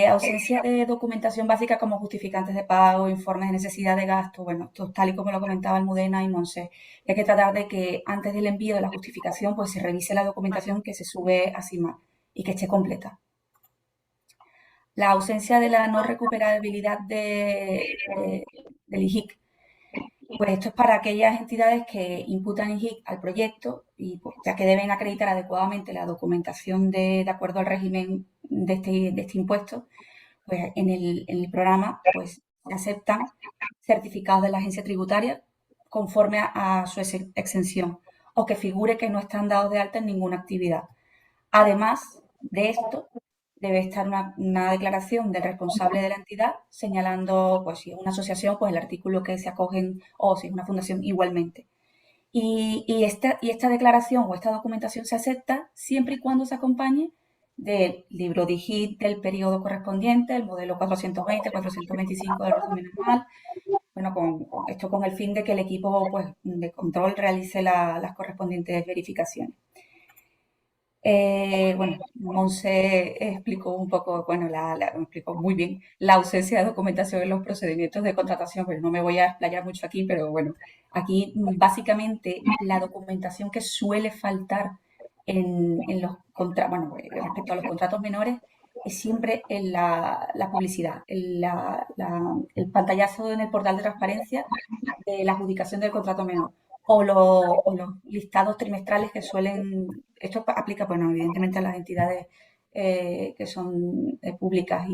Ausencia de documentación básica como justificantes de pago, informes de necesidad de gasto, bueno, esto tal y como lo comentaba Almudena y Monse. Hay que tratar de que antes del envío de la justificación pues se revise la documentación que se sube a CIMAC y que esté completa. La ausencia de la no recuperabilidad del IJIC. Pues esto es para aquellas entidades que imputan IJIC al proyecto y pues, ya que deben acreditar adecuadamente la documentación de acuerdo al régimen de este impuesto, pues en el programa pues se aceptan certificados de la agencia tributaria conforme a su exención o que figure que no están dados de alta en ninguna actividad. Además de esto, debe estar una declaración del responsable de la entidad señalando, pues si es una asociación, pues el artículo que se acogen, o si es una fundación, igualmente. Y esta declaración o esta documentación se acepta siempre y cuando se acompañe del libro DIGIT del periodo correspondiente, el modelo 420, 425 del régimen anual. Bueno, esto con el fin de que el equipo pues, de control realice las correspondientes verificaciones. Bueno, Monse explicó un poco, bueno, explicó muy bien la ausencia de documentación en los procedimientos de contratación, pero no me voy a explayar mucho aquí, pero bueno, aquí básicamente la documentación que suele faltar en los contratos, bueno, respecto a los contratos menores, es siempre en la publicidad, el pantallazo en el portal de transparencia de la adjudicación del contrato menor. O los listados trimestrales que suelen, esto aplica, bueno, evidentemente a las entidades que son públicas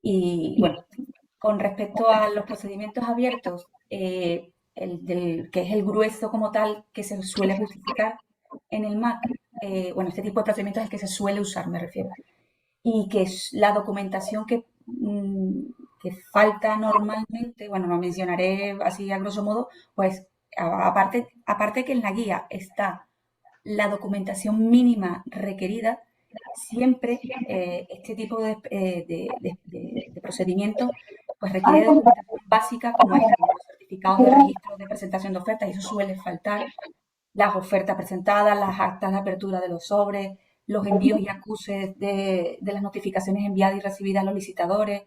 y, bueno, con respecto a los procedimientos abiertos, que es el grueso como tal que se suele justificar en el MAC, bueno, este tipo de procedimientos es el que se suele usar, me refiero, y que es la documentación que falta normalmente, bueno, lo mencionaré así a grosso modo, pues aparte que en la guía está la documentación mínima requerida, siempre este tipo de procedimientos pues requiere de documentación básica como los certificados de registro de presentación de ofertas, y eso suele faltar, las ofertas presentadas, las actas de apertura de los sobres, los envíos y acuses de las notificaciones enviadas y recibidas a los licitadores,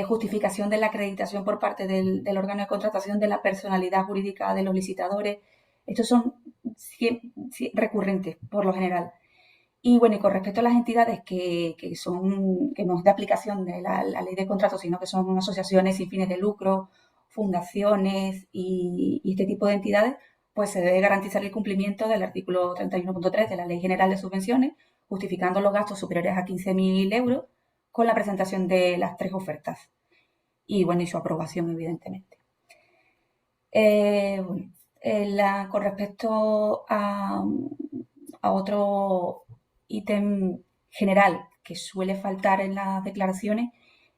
justificación de la acreditación por parte del órgano de contratación de la personalidad jurídica de los licitadores. Estos son recurrentes por lo general. Y bueno, y con respecto a las entidades que no es de aplicación de la ley de contratos, sino que son asociaciones sin fines de lucro, fundaciones y este tipo de entidades, pues se debe garantizar el cumplimiento del artículo 31.3 de la Ley General de Subvenciones, justificando los gastos superiores a 15.000 euros con la presentación de las 3 ofertas. Y bueno, y su aprobación, evidentemente. Con respecto a otro ítem general que suele faltar en las declaraciones,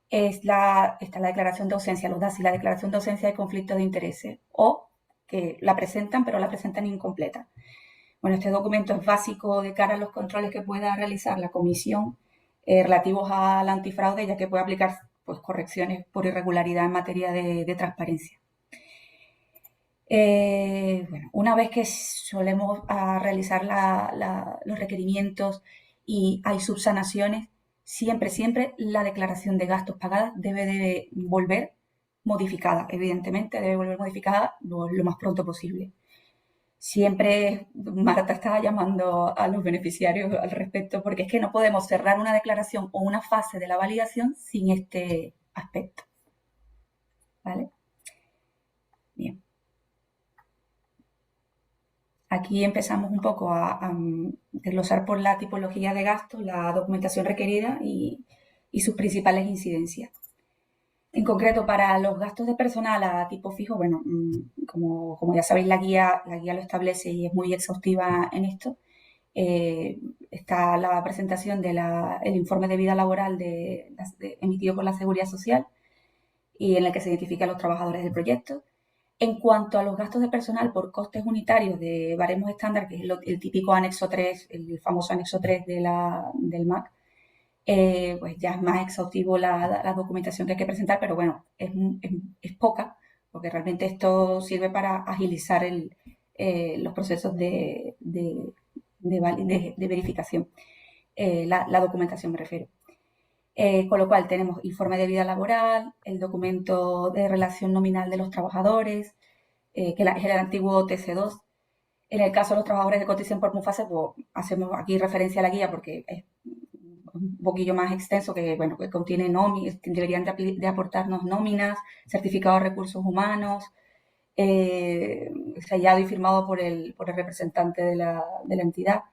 está la declaración de ausencia, los DAS, y la declaración de ausencia de conflicto de intereses, o que la presentan, pero la presentan incompleta. Bueno, este documento es básico de cara a los controles que pueda realizar la comisión relativos al antifraude, ya que puede aplicar pues, correcciones por irregularidad en materia de transparencia. Bueno, una vez que solemos realizar los requerimientos y hay subsanaciones, siempre la declaración de gastos pagadas debe de volver modificada, evidentemente debe volver modificada lo más pronto posible. Siempre Marta estaba llamando a los beneficiarios al respecto, porque es que no podemos cerrar una declaración o una fase de la validación sin este aspecto. ¿Vale? Bien. Aquí empezamos un poco a desglosar por la tipología de gastos la documentación requerida y sus principales incidencias. En concreto, para los gastos de personal a tipo fijo, bueno, como ya sabéis, la guía lo establece y es muy exhaustiva en esto. Está la presentación del informe de vida laboral emitido por la Seguridad Social y en el que se identifican los trabajadores del proyecto. En cuanto a los gastos de personal por costes unitarios de baremos estándar, que es el típico anexo 3, el famoso anexo 3 del MAC, pues ya es más exhaustivo la documentación que hay que presentar, pero bueno, es poca, porque realmente esto sirve para agilizar los procesos de verificación, la documentación me refiero. Con lo cual tenemos informe de vida laboral, el documento de relación nominal de los trabajadores, que es el antiguo TC2. En el caso de los trabajadores de cotización por MUFASE, pues hacemos aquí referencia a la guía porque es un poquillo más extenso, que bueno, que contiene nóminas, deberían de aportarnos nóminas, certificados de recursos humanos, sellado y firmado por el representante de la entidad,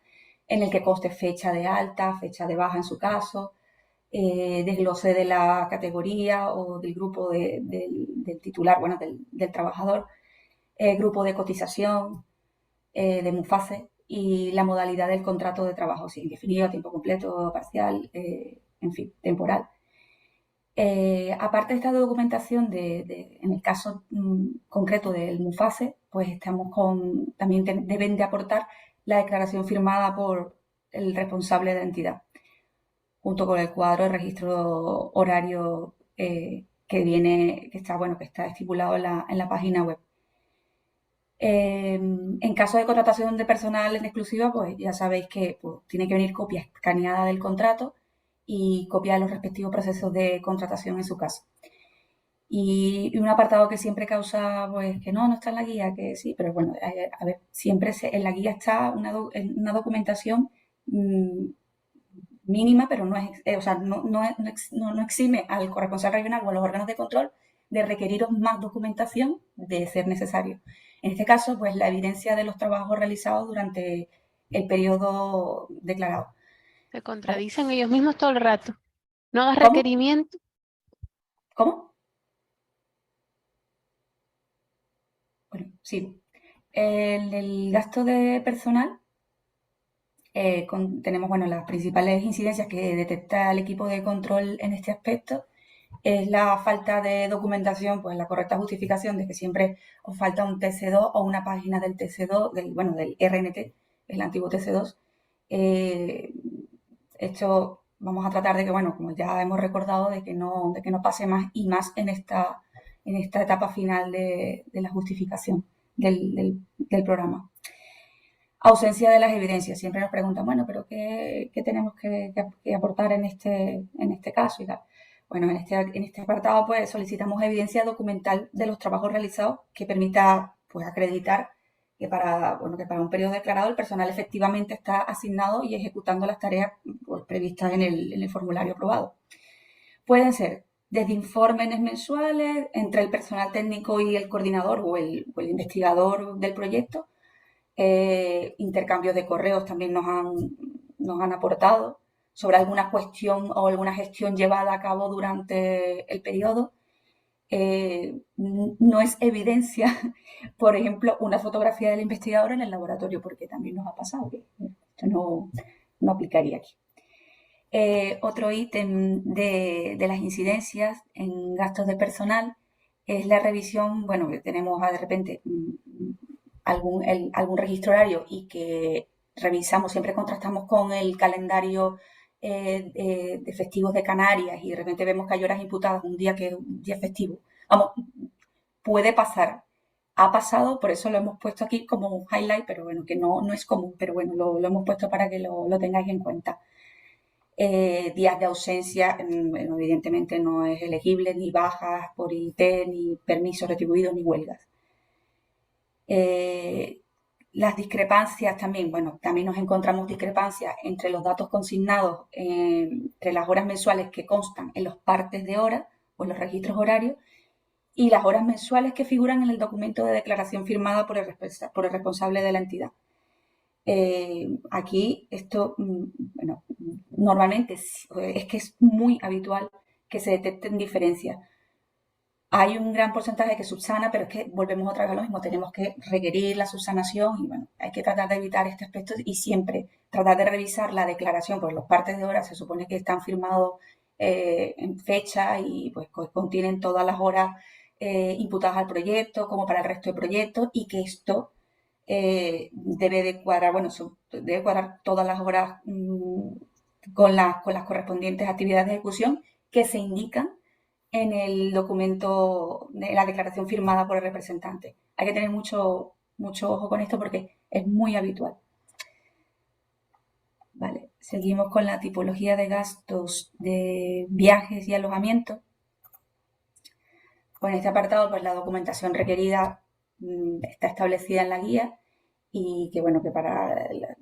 en el que conste fecha de alta, fecha de baja en su caso, desglose de la categoría o del grupo del titular, bueno, del trabajador, grupo de cotización de MUFASE y la modalidad del contrato de trabajo, si indefinido, tiempo completo, parcial, en fin, temporal. Aparte de esta documentación, en el caso concreto del MUFASE, pues también deben de aportar la declaración firmada por el responsable de la entidad, junto con el cuadro de registro horario que está estipulado en la página web. En caso de contratación de personal en exclusiva, pues ya sabéis que pues, tiene que venir copia escaneada del contrato y copia de los respectivos procesos de contratación en su caso. Y un apartado que siempre causa, pues, que no está en la guía, que sí, pero bueno, a ver, siempre en la guía está una documentación mínima, pero no exime al corresponsal regional o a los órganos de control de requeriros más documentación de ser necesario. En este caso, pues la evidencia de los trabajos realizados durante el periodo declarado. Se contradicen ellos mismos todo el rato. No hagas ¿Cómo? requerimiento. ¿Cómo? Bueno, sí. El gasto de personal, tenemos bueno, las principales incidencias que detecta el equipo de control en este aspecto. Es la falta de documentación, pues la correcta justificación de que siempre os falta un TC2 o una página del TC2, del RNT, el antiguo TC2. Esto vamos a tratar de que, bueno, como ya hemos recordado, de que no pase más y más en esta etapa final de la justificación del programa. Ausencia de las evidencias. Siempre nos preguntan, bueno, pero ¿qué tenemos que aportar en este caso y tal? Bueno, en este apartado pues solicitamos evidencia documental de los trabajos realizados que permita pues acreditar que para un periodo declarado el personal efectivamente está asignado y ejecutando las tareas pues, previstas en el formulario aprobado. Pueden ser desde informes mensuales entre el personal técnico y el coordinador o el investigador del proyecto. Intercambios de correos también nos han aportado sobre alguna cuestión o alguna gestión llevada a cabo durante el periodo. No es evidencia, por ejemplo, una fotografía del investigador en el laboratorio, porque también nos ha pasado que esto no aplicaría aquí. Otro ítem de las incidencias en gastos de personal es la revisión, bueno, que tenemos de repente algún registro horario y que revisamos, siempre contrastamos con el calendario de festivos de Canarias y de repente vemos que hay horas imputadas un día que es un día festivo. Vamos, puede pasar. Ha pasado, por eso lo hemos puesto aquí como un highlight, pero bueno, que no es común, pero bueno, lo hemos puesto para que lo tengáis en cuenta. Días de ausencia, evidentemente no es elegible, ni bajas por IT, ni permisos retribuidos, ni huelgas. Las discrepancias también, bueno, también nos encontramos discrepancias entre los datos consignados entre las horas mensuales que constan en los partes de hora o en los registros horarios y las horas mensuales que figuran en el documento de declaración firmada por el responsable de la entidad. Aquí esto, bueno, normalmente es que es muy habitual que se detecten diferencias. hay un gran porcentaje que subsana, pero es que volvemos otra vez a lo mismo, tenemos que requerir la subsanación y bueno, hay que tratar de evitar este aspecto y siempre tratar de revisar la declaración, pues los partes de horas se supone que están firmados en fecha y pues contienen todas las horas imputadas al proyecto como para el resto de proyectos y que esto debe de cuadrar, bueno, debe cuadrar todas las horas con las correspondientes actividades de ejecución que se indican en el documento, de la declaración firmada por el representante. Hay que tener mucho ojo con esto porque es muy habitual. Vale, seguimos con la tipología de gastos de viajes y alojamiento. Pues en este apartado, pues la documentación requerida está establecida en la guía y que bueno, que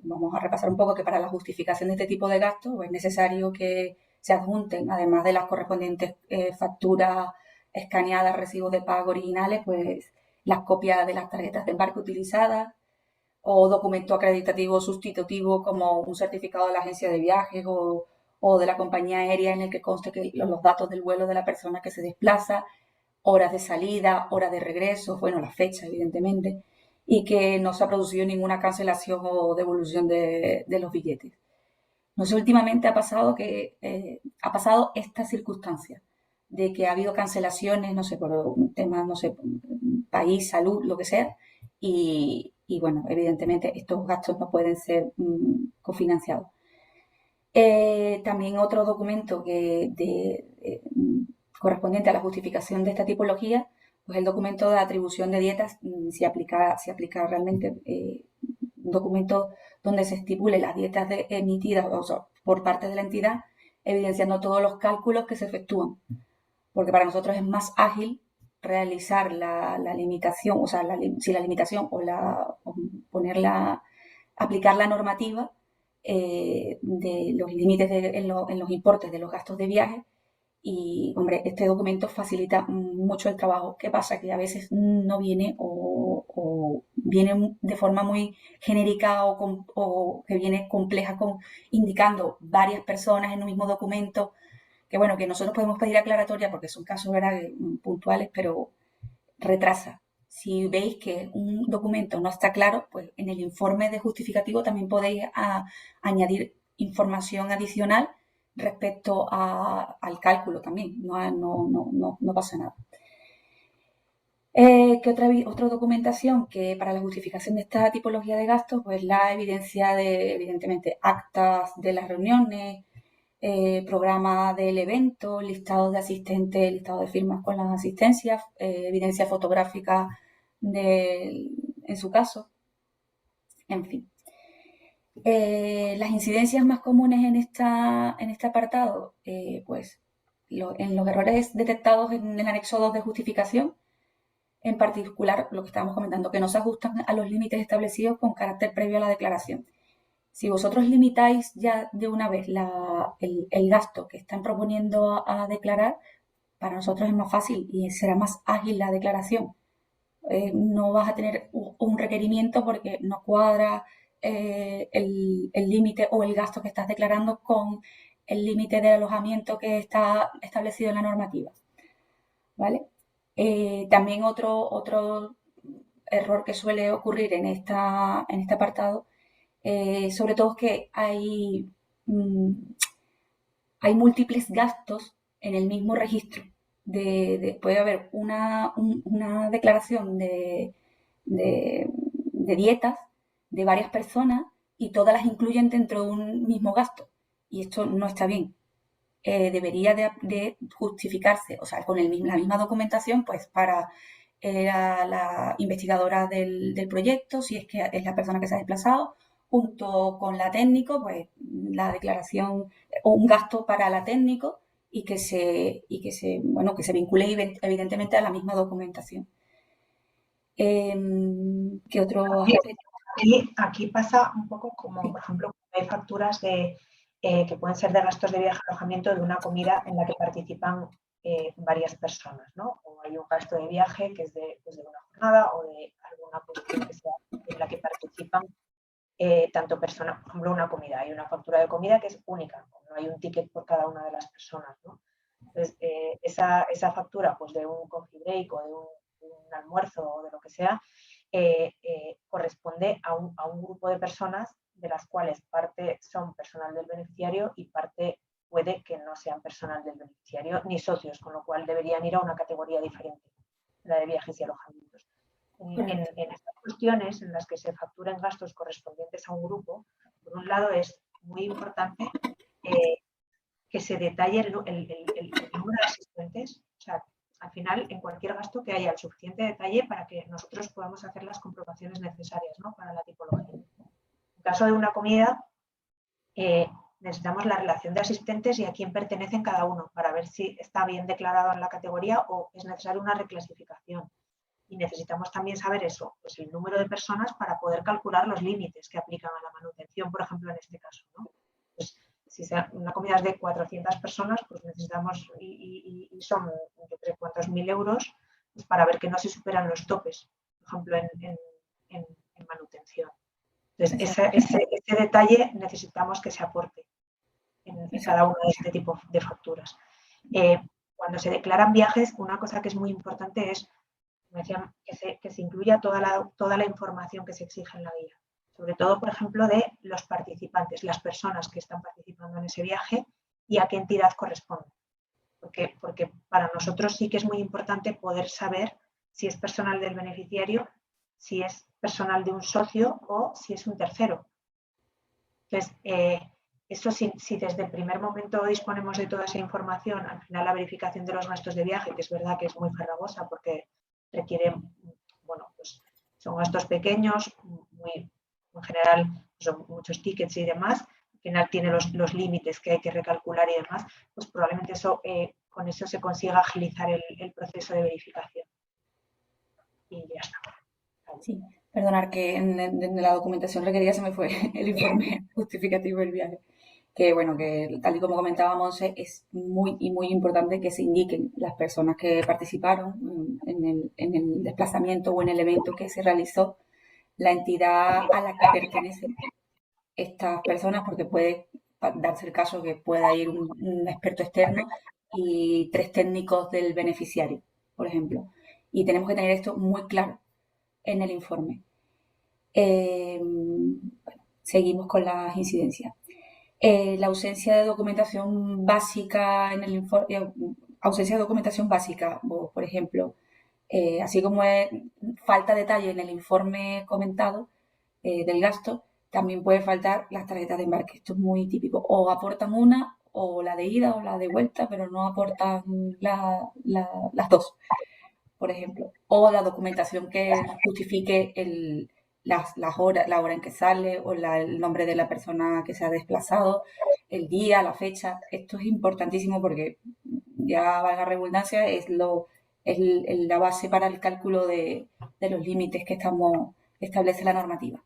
vamos a repasar un poco que para la justificación de este tipo de gastos pues, es necesario que se adjunten, además de las correspondientes facturas escaneadas, recibos de pago originales, pues las copias de las tarjetas de embarque utilizadas o documento acreditativo sustitutivo como un certificado de la agencia de viajes o de la compañía aérea en el que conste que los datos del vuelo de la persona que se desplaza, horas de salida, horas de regreso, bueno, la fecha, evidentemente, y que no se ha producido ninguna cancelación o devolución de los billetes. No sé, últimamente ha pasado esta circunstancia de que ha habido cancelaciones, no sé, por un tema, no sé, país, salud, lo que sea, y bueno, evidentemente estos gastos no pueden ser cofinanciados. También otro documento correspondiente a la justificación de esta tipología, pues el documento de atribución de dietas, si aplica realmente un documento donde se estipule las dietas emitidas por parte de la entidad, evidenciando todos los cálculos que se efectúan, porque para nosotros es más ágil realizar la limitación, o sea, si la limitación aplicar la normativa de los límites en los importes de los gastos de viaje. Y, hombre, este documento facilita mucho el trabajo. ¿Qué pasa? Que a veces no viene o viene de forma muy genérica o que viene compleja, indicando varias personas en un mismo documento, que bueno, que nosotros podemos pedir aclaratoria porque son casos, ¿verdad?, puntuales, pero retrasa. Si veis que un documento no está claro, pues en el informe de justificativo también podéis añadir información adicional respecto al cálculo también, no pasa nada. ¿Qué otra documentación que para la justificación de esta tipología de gastos? Pues la evidencia de, evidentemente, actas de las reuniones, programa del evento, listado de asistentes, listado de firmas con las asistencias, evidencia fotográfica en su caso, en fin. Las incidencias más comunes en este apartado, pues en los errores detectados en el anexo 2 de justificación, en particular lo que estábamos comentando, que no se ajustan a los límites establecidos con carácter previo a la declaración. Si vosotros limitáis ya de una vez el gasto que están proponiendo a declarar, para nosotros es más fácil y será más ágil la declaración. No vas a tener un requerimiento porque no cuadra el límite o el gasto que estás declarando con el límite de alojamiento que está establecido en la normativa. ¿Vale? También otro error que suele ocurrir en este apartado, sobre todo es que hay múltiples gastos en el mismo registro. Puede haber una declaración de dietas de varias personas y todas las incluyen dentro de un mismo gasto. Y esto no está bien. Debería de justificarse, o sea, con la misma documentación, pues para la investigadora del proyecto, si es que es la persona que se ha desplazado, junto con la técnico, pues la declaración o un gasto para la técnico y que se vincule evidentemente a la misma documentación. ¿Qué otro aspecto? Aquí pasa un poco como, por ejemplo, hay facturas que pueden ser de gastos de viaje y alojamiento de una comida en la que participan varias personas, ¿no? O hay un gasto de viaje que es de una jornada o de alguna cuestión que sea en la que participan tanto personas, por ejemplo, una comida. Hay una factura de comida que es única, no hay un ticket por cada una de las personas, ¿no? Entonces, esa factura pues, de un coffee break o de un almuerzo o de lo que sea, corresponde a un grupo de personas de las cuales parte son personal del beneficiario y parte puede que no sean personal del beneficiario ni socios, con lo cual deberían ir a una categoría diferente, la de viajes y alojamientos. En estas cuestiones en las que se facturan gastos correspondientes a un grupo, por un lado es muy importante que se detalle el número de asistentes. O sea, al final, en cualquier gasto que haya el suficiente detalle para que nosotros podamos hacer las comprobaciones necesarias, ¿no?, para la tipología. En caso de una comida, necesitamos la relación de asistentes y a quién pertenecen cada uno para ver si está bien declarado en la categoría o es necesaria una reclasificación. Y necesitamos también saber eso, pues el número de personas para poder calcular los límites que aplican a la manutención, por ejemplo, en este caso, ¿no? Pues, si una comida es de 400 personas, pues necesitamos, y son entre cuántos mil euros, pues para ver que no se superan los topes, por ejemplo, en manutención. Entonces, ese detalle necesitamos que se aporte en cada uno de este tipo de facturas. Cuando se declaran viajes, una cosa que es muy importante es, como decía, que se incluya toda la información que se exige en la guía. Sobre todo, por ejemplo, de los participantes, las personas que están participando en ese viaje y a qué entidad corresponde. Porque para nosotros sí que es muy importante poder saber si es personal del beneficiario, si es personal de un socio o si es un tercero. Entonces, eso si desde el primer momento disponemos de toda esa información, al final la verificación de los gastos de viaje, que es verdad que es muy farragosa porque requiere, bueno, pues son gastos pequeños, en general son muchos tickets y demás, al final tiene los límites que hay que recalcular y demás, pues probablemente con eso se consiga agilizar el proceso de verificación. Y ya está. Sí, perdonar que en la documentación requerida se me fue el informe justificativo del viaje. Que bueno, que tal y como comentábamos, es muy importante que se indiquen las personas que participaron en el desplazamiento o en el evento que se realizó, la entidad a la que pertenecen estas personas, porque puede darse el caso que pueda ir un experto externo y 3 técnicos del beneficiario, por ejemplo. Y tenemos que tener esto muy claro en el informe. Bueno, seguimos con las incidencias. La ausencia de documentación básica en el informe, ausencia de documentación básica, por ejemplo, así como es falta detalle en el informe comentado del gasto, también puede faltar las tarjetas de embarque. Esto es muy típico. O aportan una, o la de ida o la de vuelta, pero no aportan las dos, por ejemplo. O la documentación que justifique la hora en que sale o el nombre de la persona que se ha desplazado, el día, la fecha. Esto es importantísimo porque, ya valga redundancia, es la base para el cálculo de los límites que establece la normativa.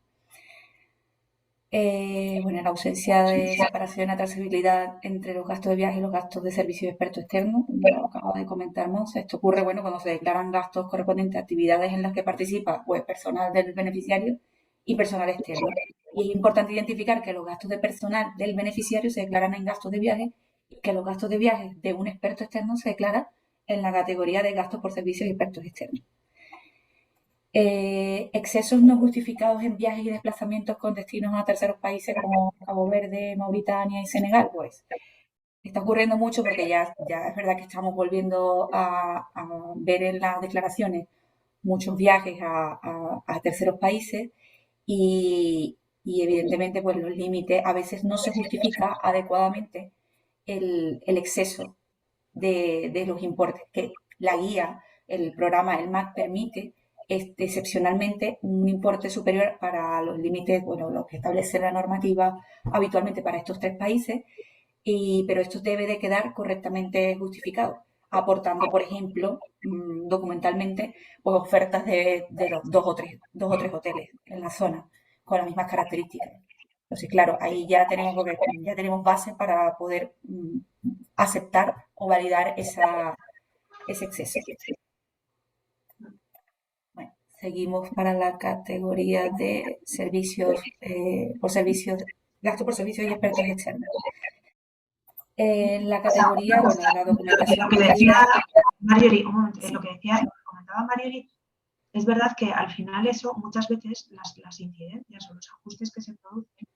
Bueno, la ausencia de separación y trazabilidad entre los gastos de viaje y los gastos de servicio de experto externo, como lo acaba de comentar Monse. Esto ocurre cuando se declaran gastos correspondientes a actividades en las que participa pues, personal del beneficiario y personal externo. Y es importante identificar que los gastos de personal del beneficiario se declaran en gastos de viaje y que los gastos de viaje de un experto externo se declaran en la categoría de gastos por servicios y expertos externos. Excesos no justificados en viajes y desplazamientos con destinos a terceros países como Cabo Verde, Mauritania y Senegal, pues está ocurriendo mucho porque ya es verdad que estamos volviendo a ver en las declaraciones muchos viajes a terceros países y evidentemente pues los límites a veces no se justifica adecuadamente el exceso de los importes que la guía, el programa, el MAC permite excepcionalmente un importe superior para los límites, bueno, lo que establece la normativa habitualmente para estos 3 países, pero esto debe de quedar correctamente justificado, aportando, por ejemplo, documentalmente, pues ofertas de los dos o tres hoteles en la zona con las mismas características. Entonces, claro, ahí ya tenemos base para poder aceptar o validar ese exceso. Bueno, seguimos para la categoría de servicios, gasto por servicios y expertos externos. La categoría, bueno, la documentación Lo que decía Marjorie, un momento, lo que comentaba Marjorie, es verdad que al final eso, muchas veces las incidencias o los ajustes que se producen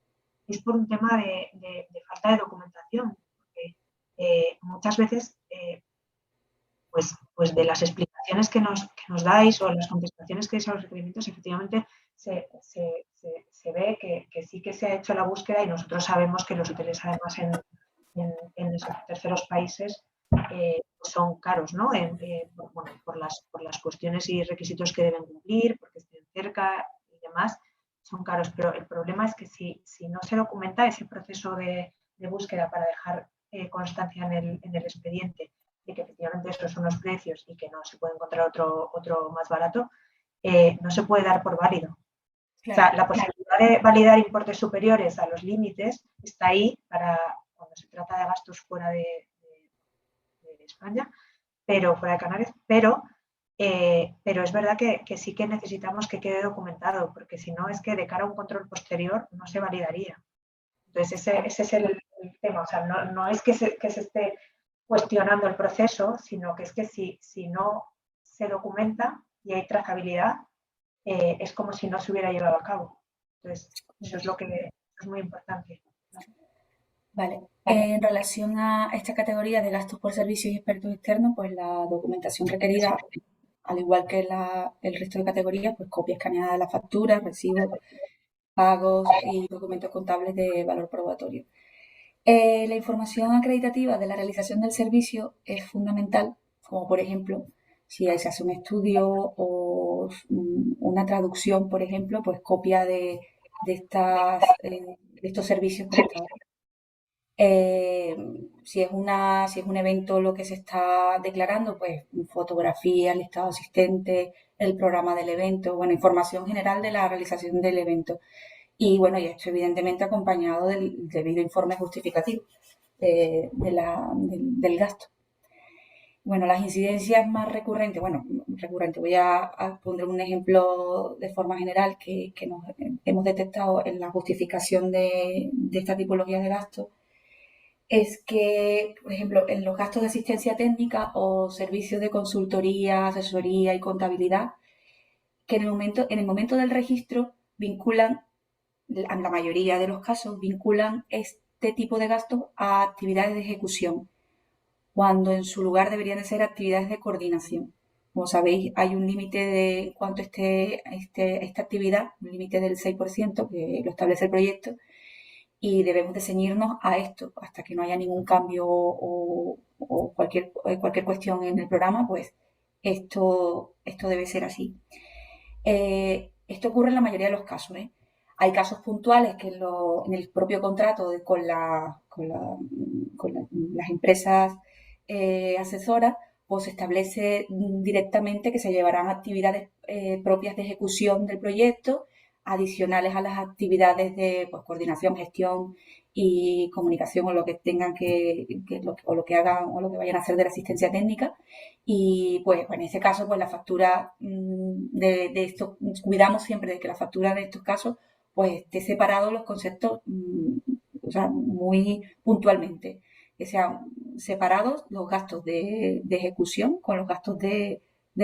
es por un tema de falta de documentación. Porque, muchas veces, pues de las explicaciones que nos dais o las contestaciones que dais a los requerimientos, efectivamente se ve que sí que se ha hecho la búsqueda y nosotros sabemos que los hoteles, además, en esos terceros países pues son caros, ¿no? Por las cuestiones y requisitos que deben cumplir, porque estén cerca y demás, son caros. Pero el problema es que si no se documenta ese proceso de búsqueda para dejar constancia en el expediente de que efectivamente esos son los precios y que no se puede encontrar otro más barato, no se puede dar por válido. Claro. O sea, la posibilidad de validar importes superiores a los límites está ahí para cuando se trata de gastos fuera de España, pero fuera de Canarias, pero es verdad que sí que necesitamos que quede documentado, porque si no es que de cara a un control posterior no se validaría. Entonces ese es el tema, o sea, no es que se esté cuestionando el proceso, sino que es que si no se documenta y hay trazabilidad, es como si no se hubiera llevado a cabo. Entonces, eso es lo que es muy importante. Vale. En relación a esta categoría de gastos por servicios y expertos externos, pues la documentación requerida, al igual que el resto de categorías, pues copia escaneada de las facturas, recibos, pagos y documentos contables de valor probatorio. La información acreditativa de la realización del servicio es fundamental, como por ejemplo, si se hace un estudio o una traducción, por ejemplo, pues copia de estos servicios prestados. Si es un evento lo que se está declarando, pues fotografía, listado asistente, el programa del evento, bueno, información general de la realización del evento. Y bueno, y esto evidentemente acompañado del debido informe justificativo del gasto. Bueno, las incidencias más recurrentes, voy a poner un ejemplo de forma general que nos hemos detectado en la justificación de esta tipología de gastos, es que, por ejemplo, en los gastos de asistencia técnica o servicios de consultoría, asesoría y contabilidad, que en el momento del registro vinculan, en la mayoría de los casos, vinculan este tipo de gastos a actividades de ejecución, cuando en su lugar deberían de ser actividades de coordinación. Como sabéis, hay un límite de en cuanto esté esta actividad, un límite del 6% que lo establece el proyecto, y debemos de ceñirnos a esto hasta que no haya ningún cambio o cualquier cuestión en el programa, pues esto debe ser así. Esto ocurre en la mayoría de los casos. Hay casos puntuales que en el propio contrato con las empresas asesoras, pues se establece directamente que se llevarán actividades propias de ejecución del proyecto, adicionales a las actividades de pues, coordinación, gestión y comunicación o lo que tengan lo que hagan o lo que vayan a hacer de la asistencia técnica. Y pues en ese caso, pues la factura de esto, cuidamos siempre de que la factura de estos casos pues esté separado los conceptos, o sea, muy puntualmente, que sean separados los gastos de ejecución con los gastos de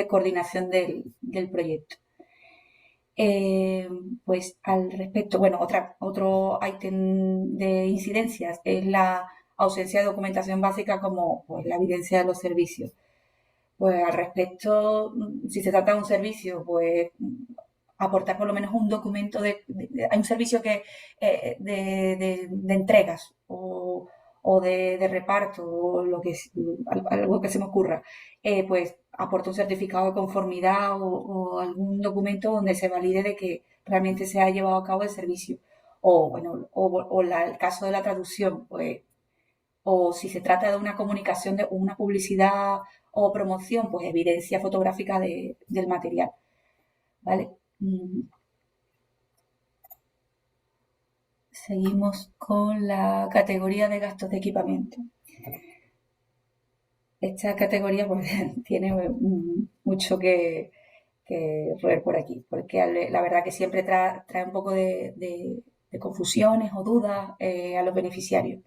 coordinación del proyecto. Pues al respecto, bueno, otro ítem de incidencias es la ausencia de documentación básica como pues, la evidencia de los servicios. Pues al respecto, si se trata de un servicio, pues aportar por lo menos un documento hay un servicio que de entregas o de reparto o algo que se me ocurra, pues aporta un certificado de conformidad o algún documento donde se valide de que realmente se ha llevado a cabo el servicio. O bueno, el caso de la traducción, pues, o si se trata de una comunicación, de una publicidad o promoción, pues evidencia fotográfica del material. ¿Vale? Seguimos con la categoría de gastos de equipamiento. Esta categoría pues, tiene mucho que roer por aquí, porque la verdad que siempre trae un poco de confusiones o dudas a los beneficiarios.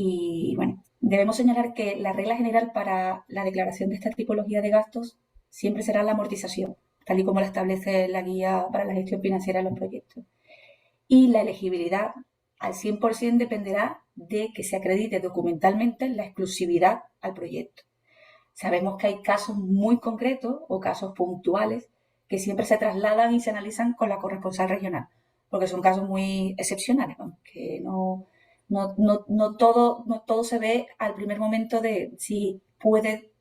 Y bueno, debemos señalar que la regla general para la declaración de esta tipología de gastos siempre será la amortización, tal y como la establece la guía para la gestión financiera de los proyectos. Y la elegibilidad al 100% dependerá de que se acredite documentalmente la exclusividad al proyecto. Sabemos que hay casos muy concretos o casos puntuales que siempre se trasladan y se analizan con la corresponsal regional, porque son casos muy excepcionales, ¿no? Que no todo se ve al primer momento de si puede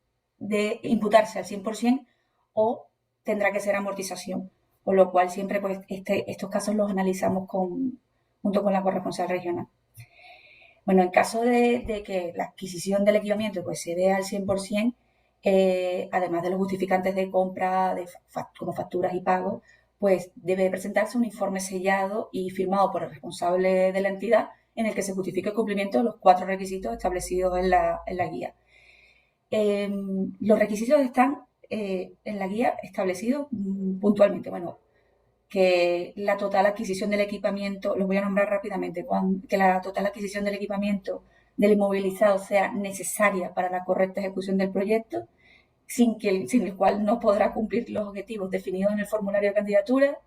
imputarse al 100% o tendrá que ser amortización, con lo cual siempre pues, estos casos los analizamos junto con la corresponsal regional. Bueno, en caso de que la adquisición del equipamiento pues, se dé al 100%, además de los justificantes de compra como facturas y pagos, pues debe presentarse un informe sellado y firmado por el responsable de la entidad en el que se justifique el cumplimiento de los 4 requisitos establecidos en la guía. Los requisitos están en la guía establecidos puntualmente. Bueno, que la total adquisición del equipamiento, los voy a nombrar rápidamente, que la total adquisición del equipamiento del inmovilizado sea necesaria para la correcta ejecución del proyecto, sin el cual no podrá cumplir los objetivos definidos en el formulario de candidatura.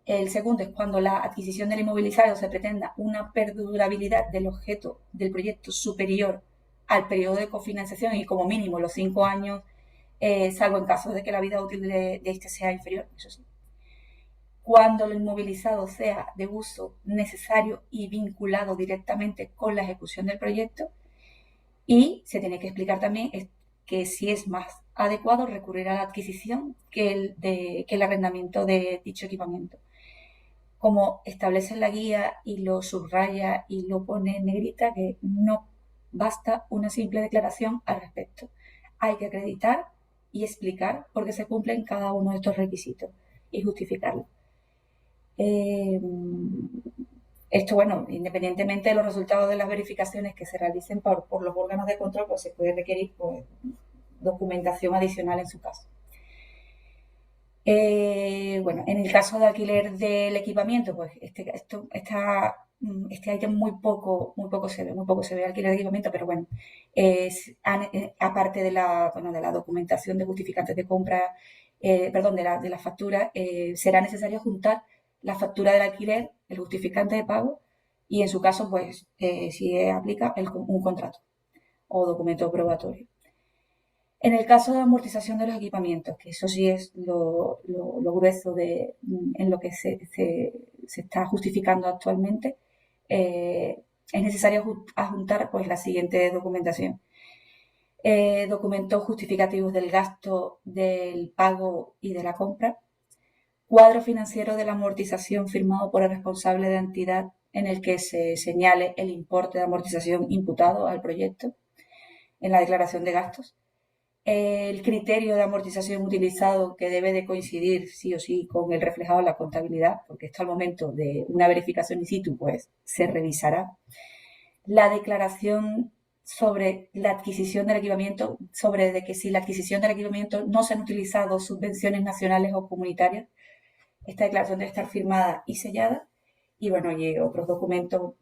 El segundo es cuando la adquisición del inmovilizado se pretenda una perdurabilidad del objeto del proyecto superior al periodo de cofinanciación y como mínimo los 5 años, salvo en caso de que la vida útil de este sea inferior, eso sí. Cuando lo inmovilizado sea de uso necesario y vinculado directamente con la ejecución del proyecto. Y se tiene que explicar también que si es más adecuado recurrir a la adquisición que el arrendamiento de dicho equipamiento. Como establece la guía y lo subraya y lo pone en negrita, que no basta una simple declaración al respecto. Hay que acreditar y explicar por qué se cumplen cada uno de estos requisitos y justificarlo. Esto, bueno, independientemente de los resultados de las verificaciones que se realicen por los órganos de control, pues se puede requerir pues, documentación adicional en su caso. Bueno, en el caso de alquiler del equipamiento, pues este ítem muy poco se ve alquiler de equipamiento, pero bueno, aparte de la documentación de justificantes de compra, de la factura, será necesario juntar la factura del alquiler, el justificante de pago y en su caso, pues, si aplica un contrato o documento probatorio. En el caso de amortización de los equipamientos, que eso sí es lo grueso en lo que se está justificando actualmente, es necesario adjuntar pues, la siguiente documentación. Documentos justificativos del gasto, del pago y de la compra. Cuadro financiero de la amortización firmado por el responsable de la entidad en el que se señale el importe de amortización imputado al proyecto en la declaración de gastos. El criterio de amortización utilizado que debe de coincidir sí o sí con el reflejado en la contabilidad, porque esto al momento de una verificación in situ pues se revisará. La declaración sobre la adquisición del equipamiento, de que si la adquisición del equipamiento no se han utilizado subvenciones nacionales o comunitarias, esta declaración debe estar firmada y sellada. Y bueno, y otros documentos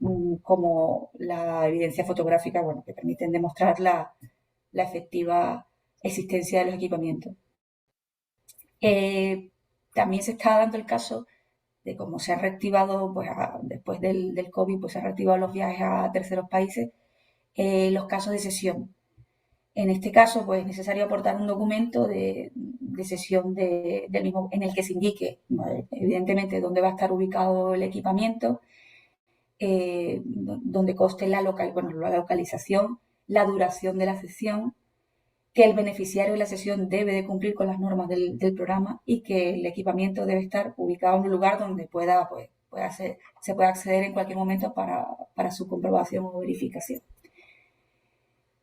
como la evidencia fotográfica, bueno, que permiten demostrar la efectiva existencia de los equipamientos. También se está dando el caso de cómo se ha reactivado, pues, después del COVID, pues se han reactivado los viajes a terceros países, los casos de cesión. En este caso, pues es necesario aportar un documento de cesión del mismo, en el que se indique, evidentemente, dónde va a estar ubicado el equipamiento, donde conste la localización, la duración de la cesión, que el beneficiario de la cesión debe de cumplir con las normas del programa y que el equipamiento debe estar ubicado en un lugar donde se pueda acceder en cualquier momento para su comprobación o verificación.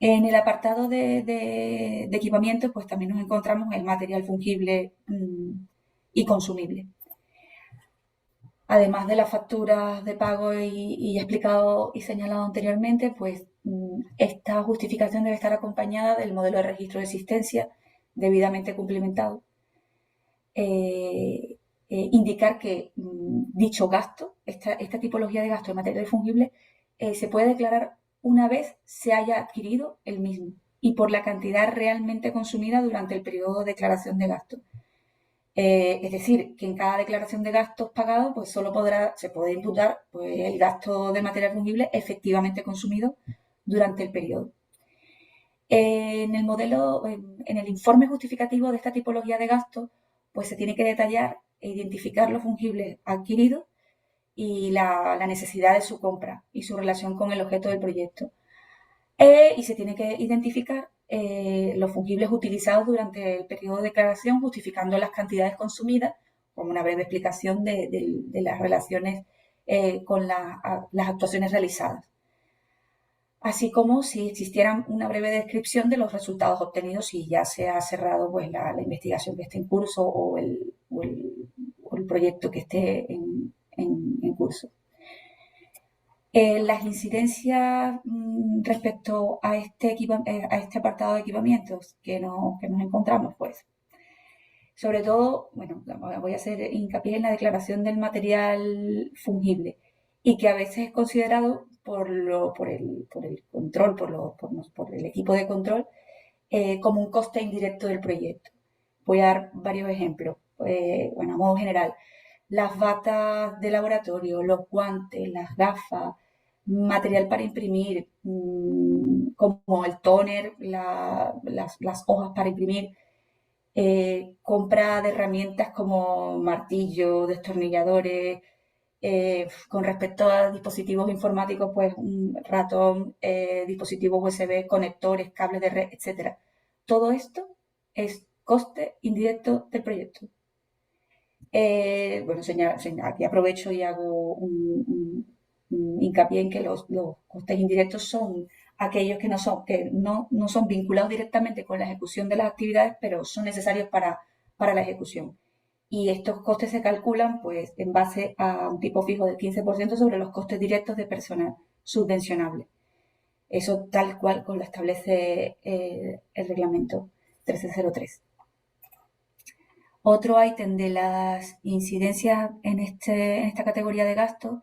En el apartado de equipamiento, pues también nos encontramos el material fungible y consumible. Además de las facturas de pago y explicado y señalado anteriormente, pues esta justificación debe estar acompañada del modelo de registro de existencia debidamente cumplimentado. Indicar que dicho gasto, esta tipología de gasto de material fungible, se puede declarar una vez se haya adquirido el mismo y por la cantidad realmente consumida durante el periodo de declaración de gastos. Es decir, que en cada declaración de gastos pagados pues solo se puede imputar pues, el gasto de material fungible efectivamente consumido durante el periodo. En el informe justificativo de esta tipología de gastos, pues se tiene que detallar e identificar los fungibles adquiridos y la necesidad de su compra y su relación con el objeto del proyecto. Y se tiene que identificar los fungibles utilizados durante el periodo de declaración, justificando las cantidades consumidas, con una breve explicación de las relaciones con las actuaciones realizadas. Así como si existiera una breve descripción de los resultados obtenidos si ya se ha cerrado pues, la investigación que esté en curso o el proyecto que esté en curso. Las incidencias respecto a este apartado de equipamientos que nos encontramos, pues, sobre todo, bueno, voy a hacer hincapié en la declaración del material fungible y que a veces es considerado por el control, por el equipo de control, como un coste indirecto del proyecto. Voy a dar varios ejemplos. Bueno, a modo general, las batas de laboratorio, los guantes, las gafas, material para imprimir, como el tóner, las hojas para imprimir, compra de herramientas como martillo, destornilladores, con respecto a dispositivos informáticos, pues un ratón, dispositivos USB, conectores, cables de red, etc. Todo esto es coste indirecto del proyecto. Bueno, aquí aprovecho y hago un hincapié en que los costes indirectos son aquellos que no son vinculados directamente con la ejecución de las actividades, pero son necesarios para la ejecución. Y estos costes se calculan pues, en base a un tipo fijo del 15% sobre los costes directos de personal subvencionable. Eso tal cual lo establece el reglamento 1303. Otro ítem de las incidencias en esta categoría de gastos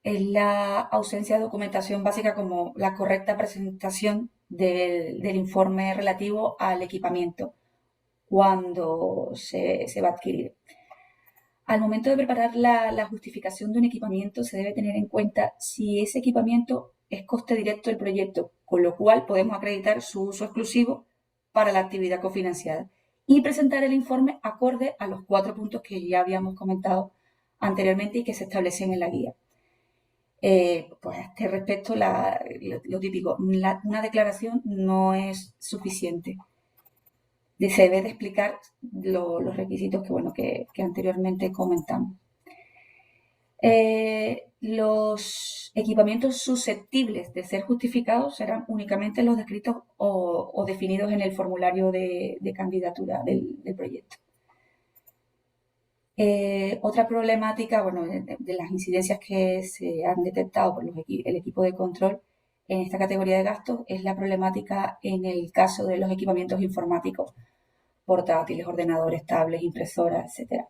es la ausencia de documentación básica como la correcta presentación del informe relativo al equipamiento cuando se va a adquirir. Al momento de preparar la justificación de un equipamiento se debe tener en cuenta si ese equipamiento es coste directo del proyecto, con lo cual podemos acreditar su uso exclusivo para la actividad cofinanciada y presentar el informe acorde a los 4 puntos que ya habíamos comentado anteriormente y que se establecen en la guía. Pues a este respecto, lo típico, una declaración no es suficiente. Se debe de explicar los requisitos que anteriormente comentamos. Los equipamientos susceptibles de ser justificados serán únicamente los descritos o definidos en el formulario de candidatura del proyecto. Otra problemática, bueno, de las incidencias que se han detectado por el equipo de control en esta categoría de gastos es la problemática en el caso de los equipamientos informáticos, portátiles, ordenadores, tablets, impresoras, etc.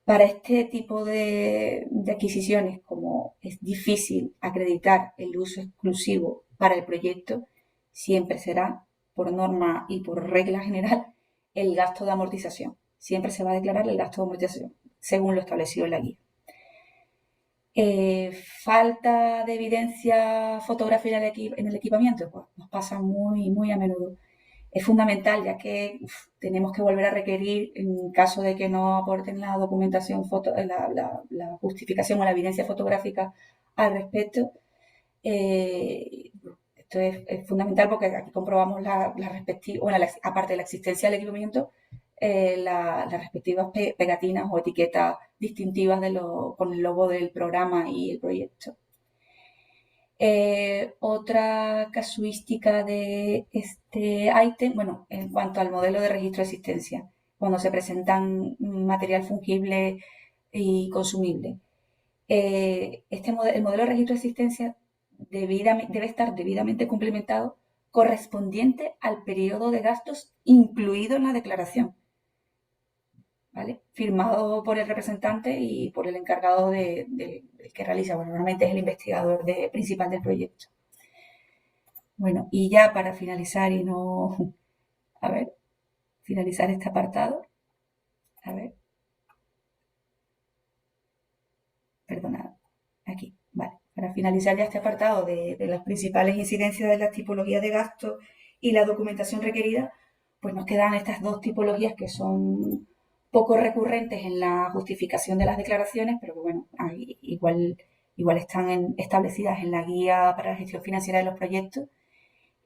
Para este tipo de adquisiciones, como es difícil acreditar el uso exclusivo para el proyecto, siempre será, por norma y por regla general, el gasto de amortización. Siempre se va a declarar el gasto de amortización, según lo establecido en la guía. Falta de evidencia fotográfica en el equipamiento, pues nos pasa muy, muy a menudo. Es fundamental, ya que tenemos que volver a requerir, en caso de que no aporten la documentación, la justificación o la evidencia fotográfica al respecto. Esto es fundamental porque aquí comprobamos aparte de la existencia del equipamiento, las respectivas pegatinas o etiquetas distintivas con el logo del programa y el proyecto. Otra casuística de este ítem, bueno, en cuanto al modelo de registro de existencia, cuando se presentan material fungible y consumible. El modelo de registro de existencia debe estar debidamente cumplimentado correspondiente al periodo de gastos incluido en la declaración, ¿vale? Firmado por el representante y por el encargado del que realiza, bueno, normalmente es el investigador principal del proyecto. Bueno, y ya para finalizar y no, a ver, finalizar este apartado, a ver, perdonad, aquí, vale, para finalizar ya este apartado de las principales incidencias de las tipologías de gasto y la documentación requerida, pues nos quedan estas dos tipologías que son poco recurrentes en la justificación de las declaraciones, pero que bueno, igual están establecidas en la guía para la gestión financiera de los proyectos,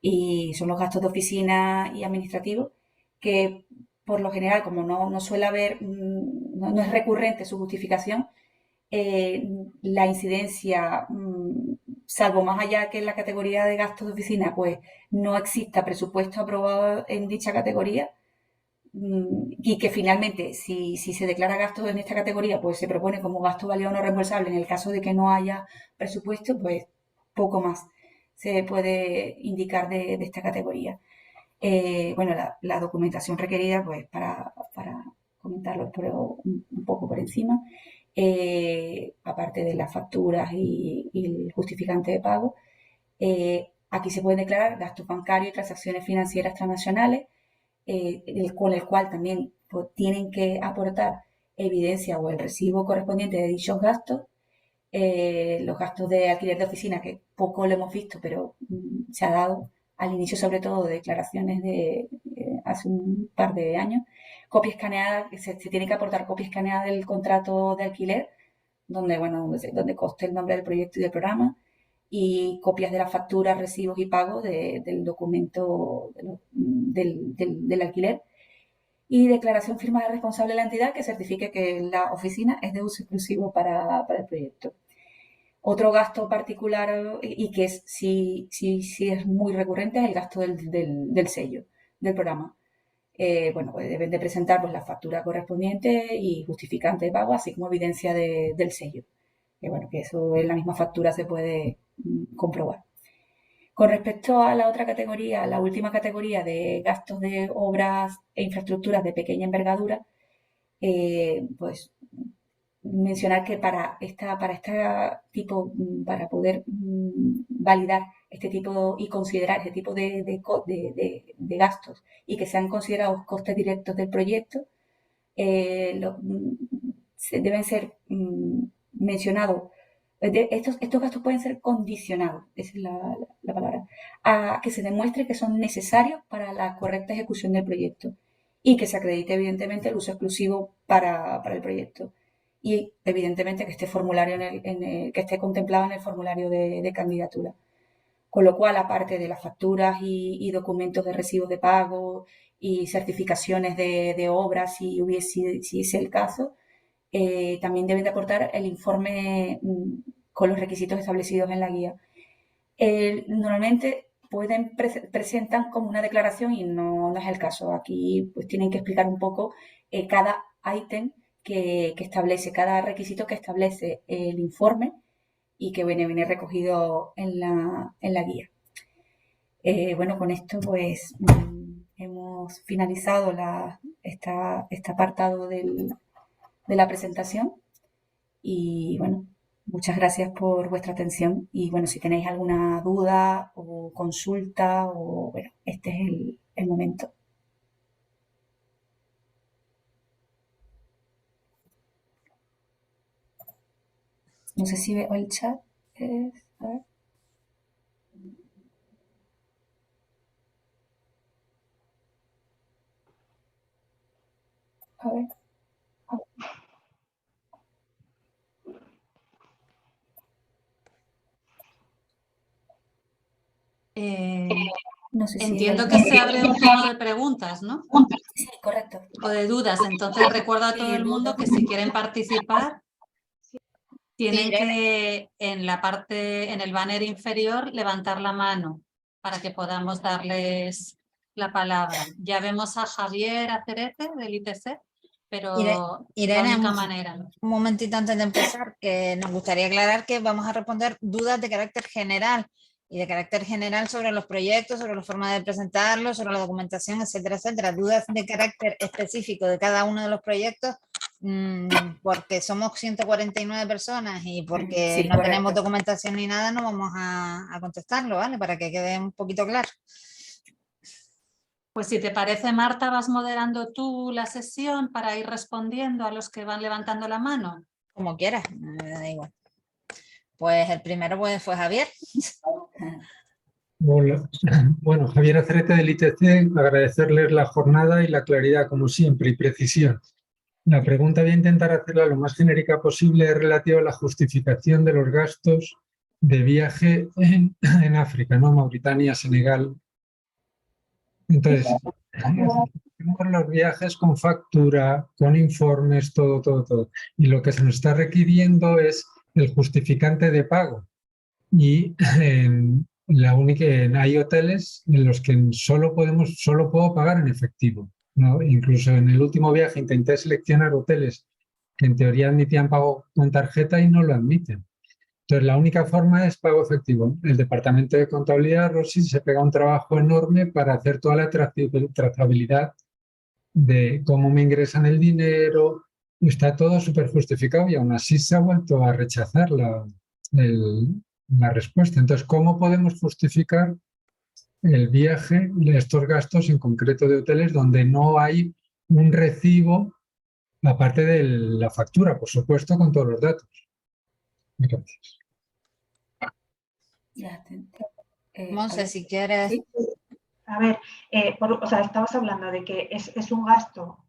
y son los gastos de oficina y administrativos, que por lo general, como no suele haber, no es recurrente su justificación, la incidencia, salvo más allá que en la categoría de gastos de oficina, pues no exista presupuesto aprobado en dicha categoría, y que finalmente, si se declara gasto en esta categoría, pues se propone como gasto válido no reembolsable en el caso de que no haya presupuesto, pues poco más se puede indicar de esta categoría. Bueno, la documentación requerida, pues para comentarlo un poco por encima, aparte de las facturas y el justificante de pago, aquí se pueden declarar gastos bancarios y transacciones financieras transnacionales, con el cual también pues, tienen que aportar evidencia o el recibo correspondiente de dichos gastos. Los gastos de alquiler de oficina, que poco lo hemos visto, pero se ha dado al inicio sobre todo de declaraciones de hace un par de años, copias escaneadas, se tiene que aportar copia escaneada del contrato de alquiler, donde conste el nombre del proyecto y del programa, y copias de las facturas, recibos y pagos del documento del alquiler, y declaración firmada del responsable de la entidad que certifique que la oficina es de uso exclusivo para el proyecto. Otro gasto particular y que sí es muy recurrente es el gasto del sello del programa. Bueno, pues deben de presentar pues, la factura correspondiente y justificante de pago, así como evidencia del sello. Que bueno, que eso en la misma factura se puede comprobar. Con respecto a la otra categoría, la última categoría de gastos de obras e infraestructuras de pequeña envergadura, pues mencionar que para poder validar este tipo y considerar este tipo de gastos y que sean considerados costes directos del proyecto, deben ser mencionados. Estos gastos pueden ser condicionados, esa es la palabra, a que se demuestre que son necesarios para la correcta ejecución del proyecto y que se acredite evidentemente el uso exclusivo para el proyecto. Y evidentemente que que esté contemplado en el formulario de candidatura. Con lo cual, aparte de las facturas y documentos de recibos de pago y certificaciones de obras, si es el caso, también deben de aportar el informe con los requisitos establecidos en la guía. Normalmente presentan como una declaración y no es el caso. Aquí pues tienen que explicar un poco cada ítem que establece, cada requisito que establece el informe y que viene recogido en la guía. Bueno, con esto pues hemos finalizado este apartado de la presentación y bueno, muchas gracias por vuestra atención y bueno, si tenéis alguna duda o consulta o bueno, este es el momento. No sé si veo el chat. A ver. A ver. No sé si Entiendo que se abre un turno de preguntas, ¿no? Sí, correcto. O de dudas. Entonces recuerdo a todo el mundo que si quieren participar, tienen que en el banner inferior levantar la mano para que podamos darles la palabra. Ya vemos a Javier Acerete del ITC, pero Irene, la única manera. Un momentito antes de empezar, que nos gustaría aclarar que vamos a responder dudas de carácter general y de carácter general sobre los proyectos, sobre la forma de presentarlos, sobre la documentación, etcétera, etcétera. Dudas de carácter específico de cada uno de los proyectos, porque somos 149 personas y porque Sí, no correcto. tenemos documentación ni nada, no vamos a contestarlo, ¿vale? Para que quede un poquito claro. Pues si te parece, Marta, vas moderando tú la sesión para ir respondiendo a los que van levantando la mano. Como quieras, me da igual. Pues el primero pues, fue Javier. Hola. Bueno, Javier Acerete del ITC, agradecerles la jornada y la claridad, como siempre, y precisión. La pregunta voy a intentar hacerla lo más genérica posible, relativa a la justificación de los gastos de viaje en África, ¿no? Mauritania, Senegal. Entonces, hacemos los viajes con factura, con informes, todo. Y lo que se nos está requiriendo es el justificante de pago. Y hay hoteles en los que solo puedo pagar en efectivo, ¿no? Incluso en el último viaje intenté seleccionar hoteles que en teoría admitían pago con tarjeta y no lo admiten. Entonces la única forma es pago efectivo. El departamento de contabilidad, Rosy, se pega un trabajo enorme para hacer toda la trazabilidad de cómo me ingresan el dinero. Está todo súper justificado y aún así se ha vuelto a rechazar la respuesta. Entonces, ¿cómo podemos justificar el viaje de estos gastos, en concreto de hoteles, donde no hay un recibo, aparte de la factura, por supuesto, con todos los datos? Gracias. Monse, si quieres. Sí. A ver, estabas hablando de que es un gasto,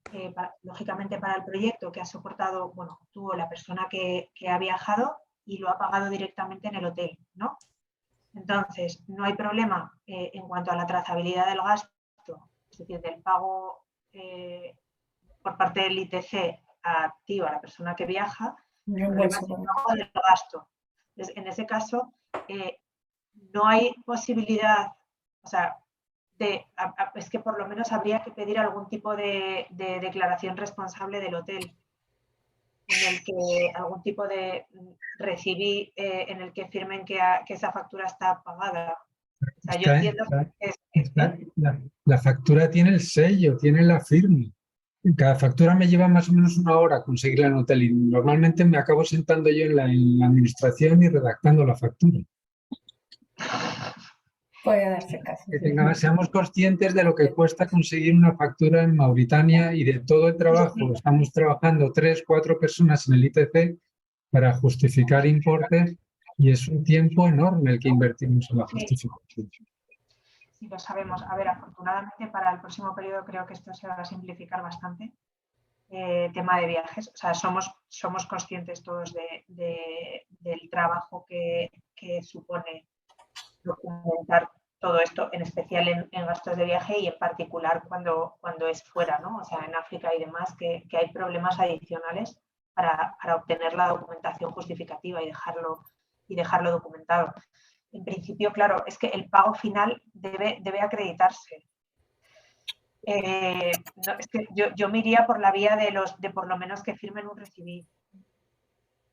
lógicamente, para el proyecto que ha soportado, bueno, tú o la persona que ha viajado y lo ha pagado directamente en el hotel, ¿no? Entonces, no hay problema en cuanto a la trazabilidad del gasto, es decir, del pago por parte del ITC a ti o a la persona que viaja, el problema es el pago del gasto. Entonces, en ese caso, no hay posibilidad, o sea, es que por lo menos habría que pedir algún tipo de declaración responsable del hotel, en el que algún tipo de recibí en el que firmen que esa factura está pagada. O sea, yo entiendo que la factura tiene el sello, tiene la firma. Cada factura me lleva más o menos una hora conseguirla en el hotel y normalmente me acabo sentando yo en la administración y redactando la factura. Puede darse caso. Seamos conscientes de lo que cuesta conseguir una factura en Mauritania y de todo el trabajo. Estamos trabajando 3 o 4 personas en el ITC para justificar importes y es un tiempo enorme el que invertimos en la justificación. Sí, lo sabemos. A ver, afortunadamente para el próximo periodo creo que esto se va a simplificar bastante. Tema de viajes, o sea, somos conscientes todos del trabajo que supone documentar todo esto, en especial en gastos de viaje y en particular cuando es fuera, ¿no? O sea, en África y demás, que hay problemas adicionales para obtener la documentación justificativa y dejarlo documentado. En principio, claro, es que el pago final debe acreditarse. No, es que yo me iría por la vía de por lo menos que firmen un recibí.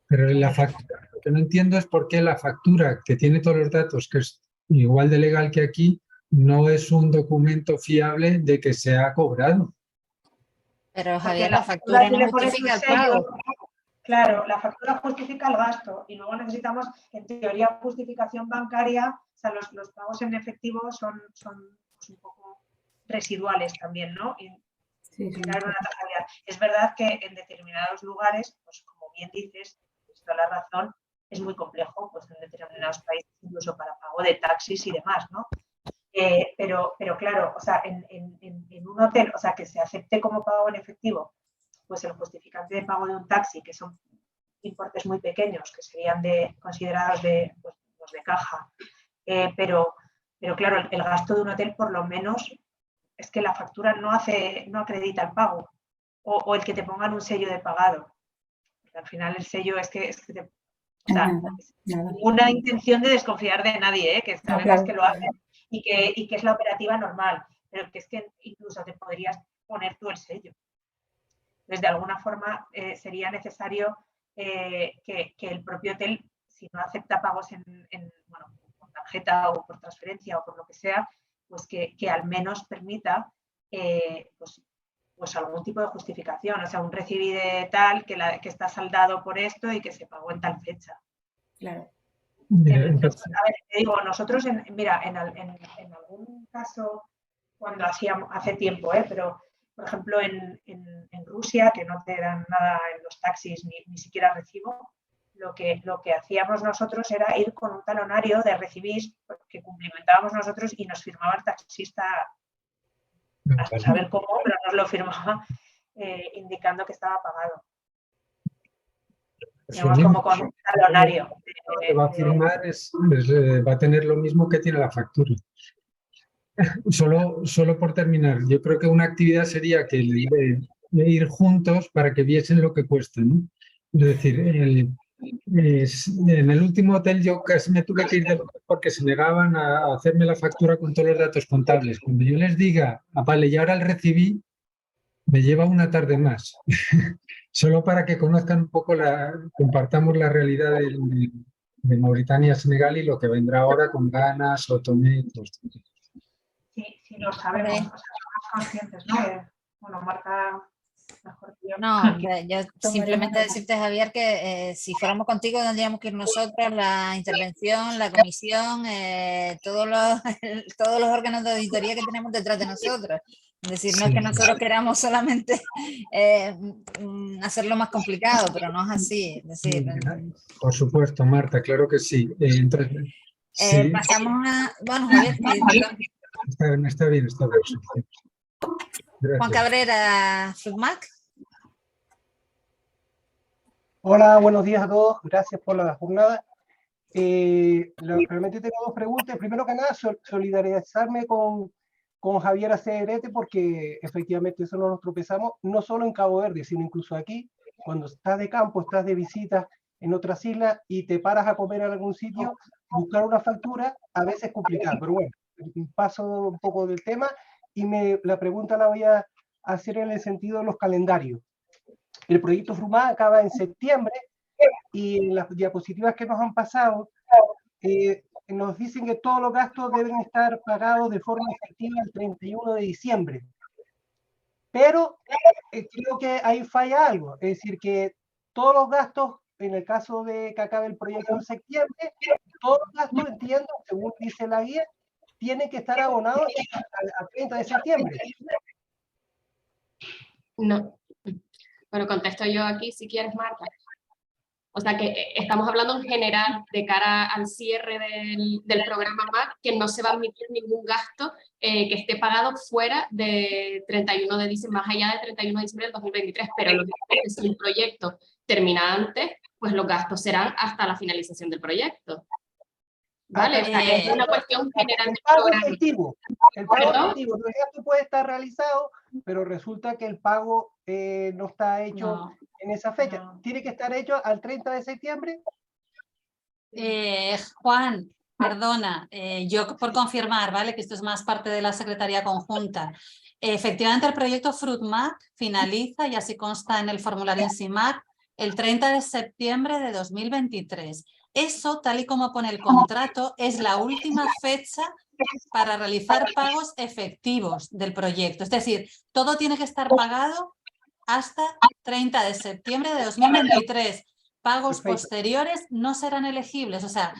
Pero la factura, lo que no entiendo es por qué la factura, que tiene todos los datos, que es igual de legal que aquí, no es un documento fiable de que se ha cobrado. Pero Javier, la factura no justifica el pago. Claro, la factura justifica el gasto y luego necesitamos, en teoría, justificación bancaria. O sea, los pagos en efectivo son pues, un poco residuales también, ¿no? Y es verdad que en determinados lugares, pues como bien dices, tienes toda la razón, es muy complejo, pues en determinados países, incluso para pago de taxis y demás, ¿no? Pero claro, o sea, en un hotel, o sea, que se acepte como pago en efectivo, pues el justificante de pago de un taxi, que son importes muy pequeños, que serían considerados de caja, pero claro, el gasto de un hotel por lo menos es que la factura no acredita el pago o el que te pongan un sello de pagado. Porque al final el sello es que o sea, una intención de desconfiar de nadie, que sabemos que lo hacen y que es la operativa normal, pero que es que incluso te podrías poner tú el sello. Entonces, de alguna forma sería necesario que el propio hotel, si no acepta pagos por tarjeta o por transferencia o por lo que sea, pues que al menos permita pues, pues algún tipo de justificación, o sea, un recibí de tal que está saldado por esto y que se pagó en tal fecha. Claro. Entonces, A ver, te digo, nosotros, mira, en algún caso, cuando hacíamos, hace tiempo, pero por ejemplo en Rusia, que no te dan nada en los taxis, ni siquiera recibo, lo que hacíamos nosotros era ir con un talonario de recibís que cumplimentábamos nosotros y nos firmaba el taxista, a saber cómo, pero nos lo firmaba indicando que estaba pagado. Digamos, como con un talonario. Lo que va a firmar va a tener lo mismo que tiene la factura. Solo por terminar, yo creo que una actividad sería que ir juntos para que viesen lo que cuesta, ¿no? Es decir, en el último hotel yo casi me tuve que ir porque se negaban a hacerme la factura con todos los datos contables. Cuando yo les diga, vale, y ahora el recibí, me lleva una tarde más. Solo para que conozcan un poco, compartamos la realidad de Mauritania, Senegal y lo que vendrá ahora con Ghana, Tomé. Sí, lo sabemos, o sea, somos conscientes, ¿no? Bueno, Marta, mejor que yo. No, yo simplemente decirte, Javier, que si fuéramos contigo tendríamos que ir nosotros, la intervención, la comisión, todos los órganos de auditoría que tenemos detrás de nosotros. Es decir, no es que nosotros queramos solamente hacerlo más complicado, pero no es así. Es decir, por supuesto, Marta, claro que sí. Entonces, sí. Pasamos a... Bueno, Javier, Está bien. Juan Cabrera, FLUCMAC. Hola, buenos días a todos. Gracias por la jornada. Realmente tengo dos preguntas. Primero que nada, solidarizarme con Javier Aceverete, porque efectivamente eso no nos tropezamos, no solo en Cabo Verde, sino incluso aquí, cuando estás de campo, estás de visita en otras islas y te paras a comer en algún sitio, buscar una factura a veces es complicado, pero bueno, paso un poco del tema y la pregunta la voy a hacer en el sentido de los calendarios. El proyecto FLUCMAC acaba en septiembre y en las diapositivas que nos han pasado nos dicen que todos los gastos deben estar pagados de forma efectiva el 31 de diciembre. Pero creo que ahí falla algo, es decir, que todos los gastos, en el caso de que acabe el proyecto en septiembre, todos los gastos, entiendo, según dice la guía, tienen que estar abonados al 30 de septiembre. No. Bueno, contesto yo aquí si quieres, Marta. O sea que estamos hablando en general de cara al cierre del programa MAC, que no se va a admitir ningún gasto que esté pagado fuera de 31 de diciembre, más allá de 31 de diciembre del 2023, pero lógicamente si el proyecto termina antes, pues los gastos serán hasta la finalización del proyecto. ¿Vale? O sea, es una cuestión general del programa. El pago efectivo, el gasto puede estar realizado, pero resulta que el pago no está hecho en esa fecha. No. ¿Tiene que estar hecho al 30 de septiembre? Juan, perdona, yo por confirmar, ¿vale? Que esto es más parte de la Secretaría Conjunta. Efectivamente, el proyecto FLUCMAC finaliza, y así consta en el formulario en CIMAC, el 30 de septiembre de 2023. Eso, tal y como pone el contrato, es la última fecha para realizar pagos efectivos del proyecto. Es decir, todo tiene que estar pagado hasta 30 de septiembre de 2023. Pagos posteriores no serán elegibles. O sea,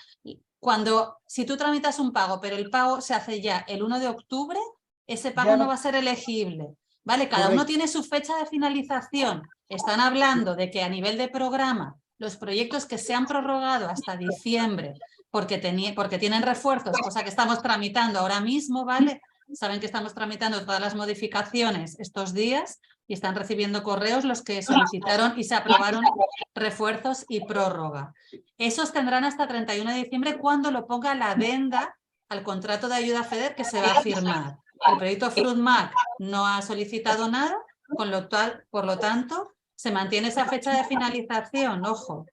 si tú tramitas un pago, pero el pago se hace ya el 1 de octubre, ese pago no va a ser elegible. ¿Vale? Cada uno tiene su fecha de finalización. Están hablando de que a nivel de programa, los proyectos que se han prorrogado hasta diciembre porque tienen refuerzos, cosa que estamos tramitando ahora mismo, ¿vale? Saben que estamos tramitando todas las modificaciones estos días y están recibiendo correos los que solicitaron y se aprobaron refuerzos y prórroga. Esos tendrán hasta 31 de diciembre cuando lo ponga la adenda al contrato de ayuda FEDER que se va a firmar. El proyecto FLUCMAC no ha solicitado nada, por lo tanto, se mantiene esa fecha de finalización, ojo.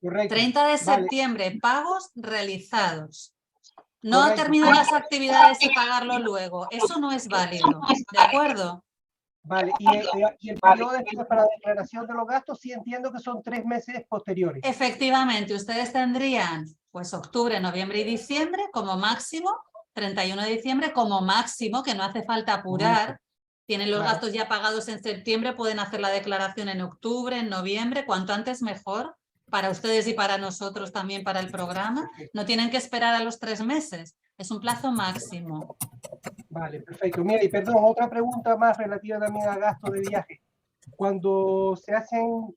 Correcto. 30 de septiembre, vale. Pagos realizados. No terminan las actividades y pagarlo luego. Eso no es válido. ¿De acuerdo? Vale. Y el periodo para declaración de los gastos, sí entiendo que son 3 meses posteriores. Efectivamente, ustedes tendrían pues octubre, noviembre y diciembre como máximo, 31 de diciembre como máximo, que no hace falta apurar. Tienen los Claro. gastos ya pagados en septiembre, pueden hacer la declaración en octubre, en noviembre, cuanto antes mejor, para ustedes y para nosotros también, para el programa. No tienen que esperar a los 3 meses, es un plazo máximo. Vale, perfecto. Mira, y perdón, otra pregunta más relativa también a gastos de viaje. Cuando se hacen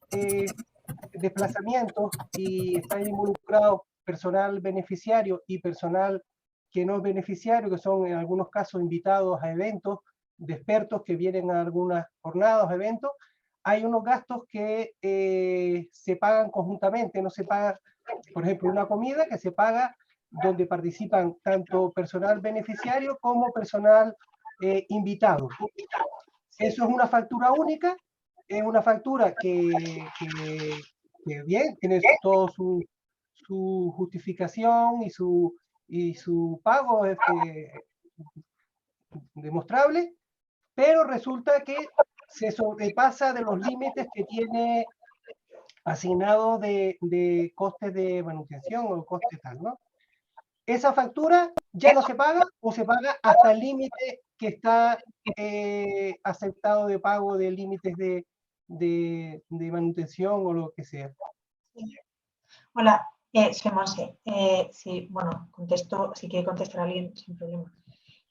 desplazamientos y están involucrados personal beneficiario y personal que no es beneficiario, que son en algunos casos invitados a eventos de expertos que vienen a algunas jornadas, eventos, hay unos gastos que se pagan conjuntamente, no se paga, por ejemplo, una comida que se paga donde participan tanto personal beneficiario como personal invitado. Eso es una factura única, es una factura que bien, tiene todo su justificación y su pago demostrable, pero resulta que se sobrepasa de los límites que tiene asignado de costes de manutención o costes tal, ¿no? Esa factura ya no se paga o se paga hasta el límite que está aceptado de pago de límites de manutención o lo que sea. Hola, soy Monse. Sí, bueno, contesto, si quiere contestar a alguien, sin problema.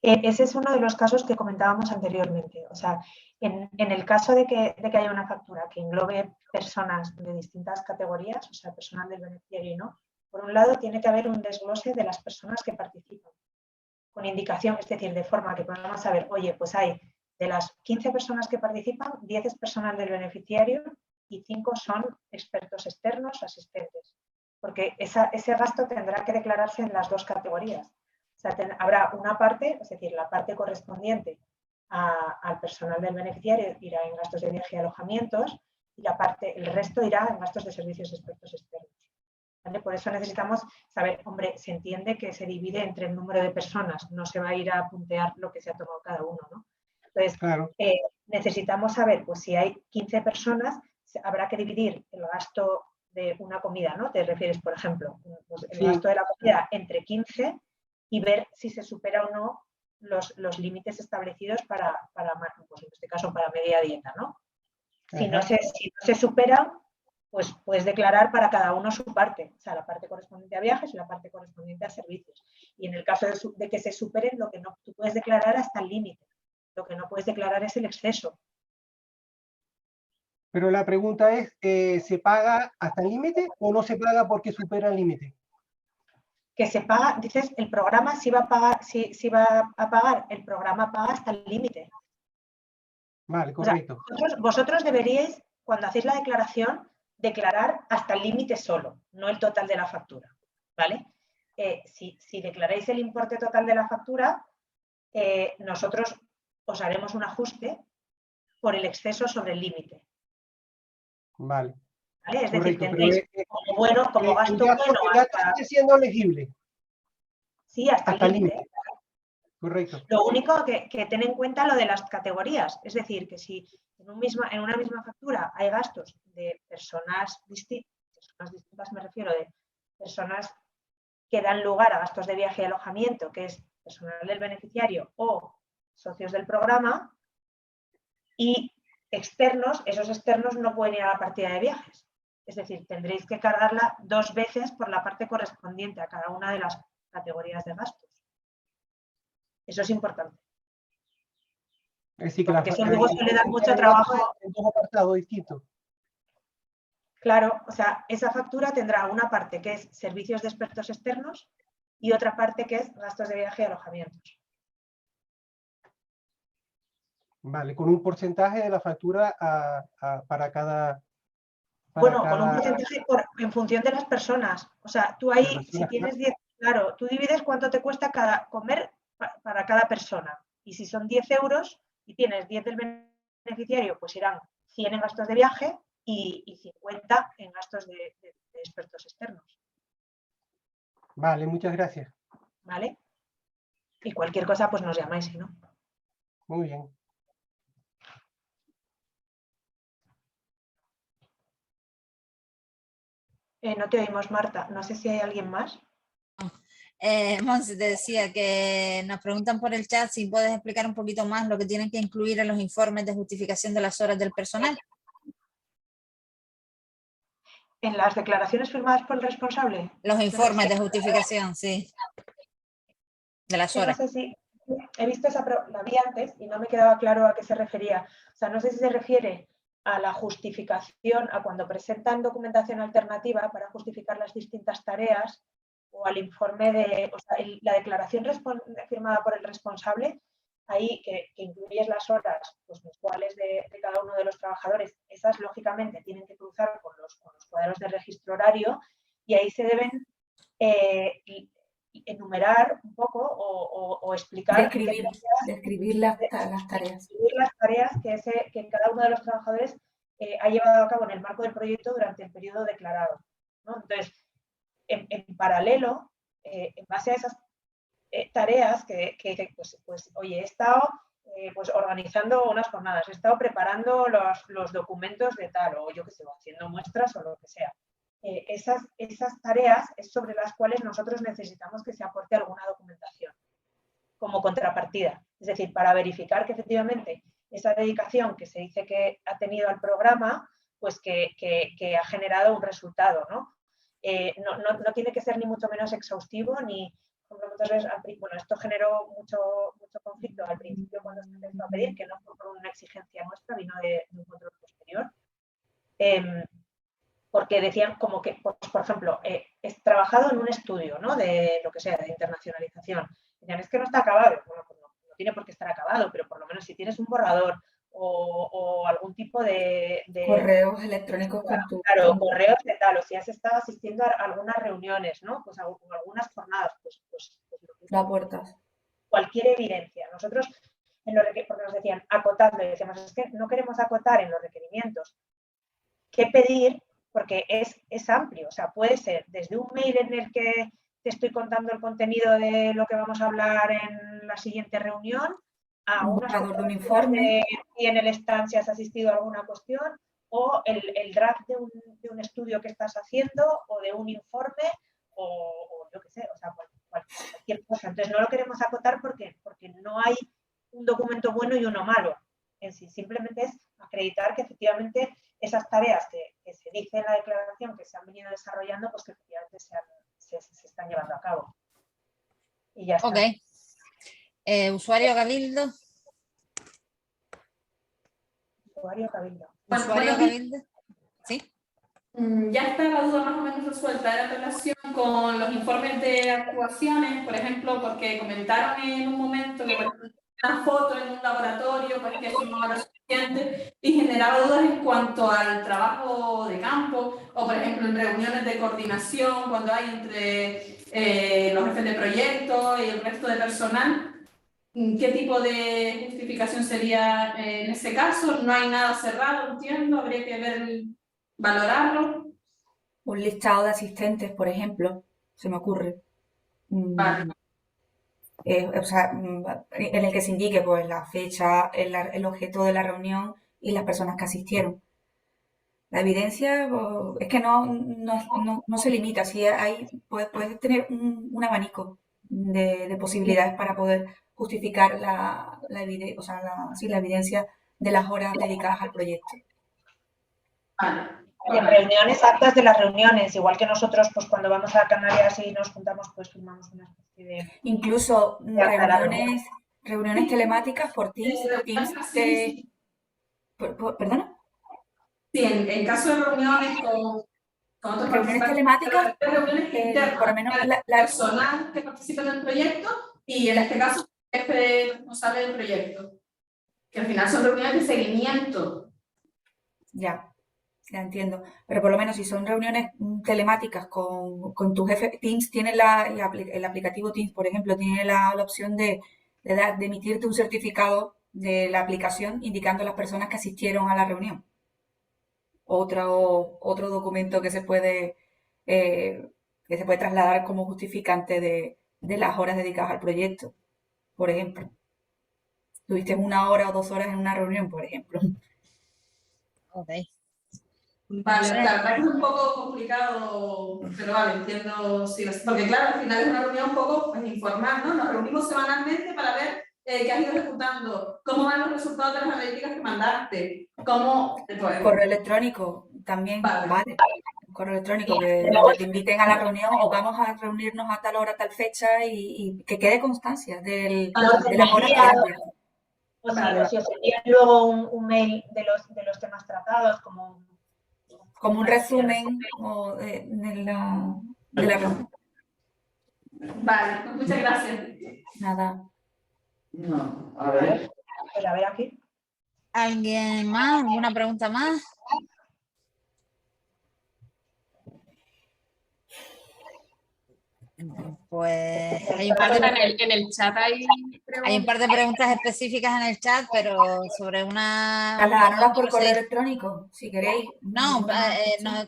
Ese es uno de los casos que comentábamos anteriormente. O sea, en el caso de que haya una factura que englobe personas de distintas categorías, o sea, personal del beneficiario y no, por un lado tiene que haber un desglose de las personas que participan, con indicación, es decir, de forma que podamos saber, oye, pues hay de las 15 personas que participan, 10 es personal del beneficiario y 5 son expertos externos, asistentes. Porque ese gasto tendrá que declararse en las dos categorías. O sea, habrá una parte, es decir, la parte correspondiente al personal del beneficiario irá en gastos de viaje y alojamientos y el resto irá en gastos de servicios de expertos externos. ¿Vale? Por eso necesitamos saber, hombre, se entiende que se divide entre el número de personas, no se va a ir a puntear lo que se ha tomado cada uno, ¿no? Entonces, claro. Necesitamos saber, pues si hay 15 personas, habrá que dividir el gasto de una comida, ¿no? Te refieres, por ejemplo, pues el gasto de la comida entre 15 y ver si se supera o no los límites establecidos para pues en este caso, para media dieta, ¿no? Si no se superan, pues puedes declarar para cada uno su parte, o sea, la parte correspondiente a viajes y la parte correspondiente a servicios. Y en el caso de que se superen, lo que no, tú puedes declarar hasta el límite, lo que no puedes declarar es el exceso. Pero la pregunta es, ¿se paga hasta el límite o no se paga porque supera el límite? Que se paga, dices, el programa sí va a pagar, sí va a pagar, el programa paga hasta el límite. Vale, correcto. O sea, vosotros deberíais, cuando hacéis la declaración, declarar hasta el límite solo, no el total de la factura, ¿vale? Si declaráis el importe total de la factura, nosotros os haremos un ajuste por el exceso sobre el límite. Vale. ¿Vale? Es correcto, decir, tendréis como gasto bueno. El gasto sigue siendo elegible. Sí, hasta el límite. Correcto. Lo único que ten en cuenta lo de las categorías, es decir, que si en una misma factura hay gastos de personas distintas, me refiero de personas que dan lugar a gastos de viaje y alojamiento, que es personal del beneficiario o socios del programa, y externos, esos externos no pueden ir a la partida de viajes. Es decir, tendréis que cargarla 2 veces por la parte correspondiente a cada una de las categorías de gastos. Eso es importante. Es decir, que porque eso luego suele dar mucho trabajo. En 2 apartados distintos. Claro, o sea, esa factura tendrá una parte que es servicios de expertos externos y otra parte que es gastos de viaje y alojamientos. Vale, con un porcentaje de la factura para cada... Con un porcentaje en función de las personas. O sea, tú ahí, si tienes 10, claro, tú divides cuánto te cuesta comer para cada persona. Y si son 10 euros y tienes 10 del beneficiario, pues irán 100 en gastos de viaje y 50 en gastos de expertos externos. Vale, muchas gracias. ¿Vale? Y cualquier cosa, pues nos llamáis, si no. Muy bien. No te oímos, Marta. No sé si hay alguien más. Monse, te decía que nos preguntan por el chat si puedes explicar un poquito más lo que tienen que incluir en los informes de justificación de las horas del personal. En las declaraciones firmadas por el responsable. Los informes de justificación, sí, de las No horas. sé si he visto la vi antes y no me quedaba claro a qué se refería. O sea, no sé si se refiere a la justificación, a cuando presentan documentación alternativa para justificar las distintas tareas, o al informe de, o sea, la declaración firmada por el responsable, ahí que incluyes las horas pues, mensuales de cada uno de los trabajadores, esas lógicamente tienen que cruzar con los cuadros de registro horario, y ahí se deben enumerar un poco o explicar describir las tareas. Las tareas que cada uno de los trabajadores ha llevado a cabo en el marco del proyecto durante el periodo declarado, ¿no? Entonces, en paralelo, en base a esas tareas pues, oye, he estado pues, organizando unas jornadas, he estado preparando los documentos de tal, o yo qué sé, haciendo muestras o lo que sea. Esas tareas es sobre las cuales nosotros necesitamos que se aporte alguna documentación como contrapartida. Es decir, para verificar que efectivamente esa dedicación que se dice que ha tenido al programa, pues que ha generado un resultado, ¿no? No tiene que ser ni mucho menos exhaustivo, ni, muchas veces, bueno, esto generó mucho conflicto al principio cuando se empezó a pedir, que no fue por una exigencia nuestra, vino de un control posterior. Porque decían como que, pues, por ejemplo, he trabajado en un estudio, ¿no? De lo que sea, de internacionalización. Decían, es que no está acabado. Bueno, pues no tiene por qué estar acabado, pero por lo menos si tienes un borrador o algún tipo de correos electrónicos claro, correos de tal, o si has estado asistiendo a algunas reuniones, ¿no? Pues algunas jornadas, pues lo aportas. Cualquier evidencia. Nosotros, porque nos decían, acotando, y decíamos, es que no queremos acotar en los requerimientos qué pedir, porque es amplio, o sea, puede ser desde un mail en el que te estoy contando el contenido de lo que vamos a hablar en la siguiente reunión, a un borrador de un informe, y en el stand si has asistido a alguna cuestión, o el draft de un estudio que estás haciendo, o de un informe, o yo qué sé, o sea, cualquier cosa. Entonces no lo queremos acotar porque no hay un documento bueno y uno malo en sí, simplemente es acreditar que efectivamente esas tareas que se dice en la declaración que se han venido desarrollando, pues que efectivamente se están llevando a cabo. Y ya está. Ok. Usuario Cabildo. Usuario Cabildo. Usuario Cabildo. ¿Sí? Ya está la duda más o menos resuelta en relación con los informes de actuaciones, por ejemplo, porque comentaron en un momento que una foto en un laboratorio, pues que eso no era suficiente y generaba dudas en cuanto al trabajo de campo o, por ejemplo, en reuniones de coordinación cuando hay entre los jefes de proyecto y el resto de personal. ¿Qué tipo de justificación sería en ese caso? No hay nada cerrado, entiendo, habría que ver, valorarlo. Un listado de asistentes, por ejemplo, se me ocurre. Vale. O sea, en el que se indique pues, la fecha, el objeto de la reunión y las personas que asistieron. La evidencia es que no se limita, si puedes tener un abanico de posibilidades para poder justificar la evidencia de las horas dedicadas al proyecto. Vale. Y en reuniones, actas de las reuniones, igual que nosotros, pues cuando vamos a Canarias y nos juntamos, pues firmamos una especie de... Incluso reuniones telemáticas por Teams. ¿Perdona? Sí, en caso de reuniones con otros reuniones participantes, telemáticas, reuniones internas, por lo menos la personal que participa en el proyecto y en este caso el jefe responsable del proyecto, que al final son reuniones de seguimiento. Ya entiendo, pero por lo menos si son reuniones telemáticas con tu jefe, Teams tiene el aplicativo Teams, por ejemplo, tiene la opción de emitirte un certificado de la aplicación indicando a las personas que asistieron a la reunión. Otro documento que se puede trasladar como justificante de las horas dedicadas al proyecto, por ejemplo. Tuviste 1 hora o 2 horas en una reunión, por ejemplo. Ok. Vale, la verdad que es un poco complicado, pero vale, entiendo, sí, porque claro, al final es una reunión un poco pues, informal, ¿no? Nos reunimos semanalmente para ver qué has ido ejecutando, cómo van los resultados de las analíticas que mandaste, cómo... Correo electrónico también, Vale. Correo electrónico, que cuando te inviten a la reunión o vamos a reunirnos a tal hora, tal fecha y que quede constancia de las horas que has enviado. O si os envían luego un mail de los temas tratados, como un resumen de la reunión. Vale, pues muchas gracias. Nada. No, a ver. Pues a ver aquí. ¿Alguien más? ¿Alguna pregunta más? Pues hay un par de en el chat hay un par de preguntas específicas en el chat, pero sobre Trasladarlas por correo electrónico, si queréis. No,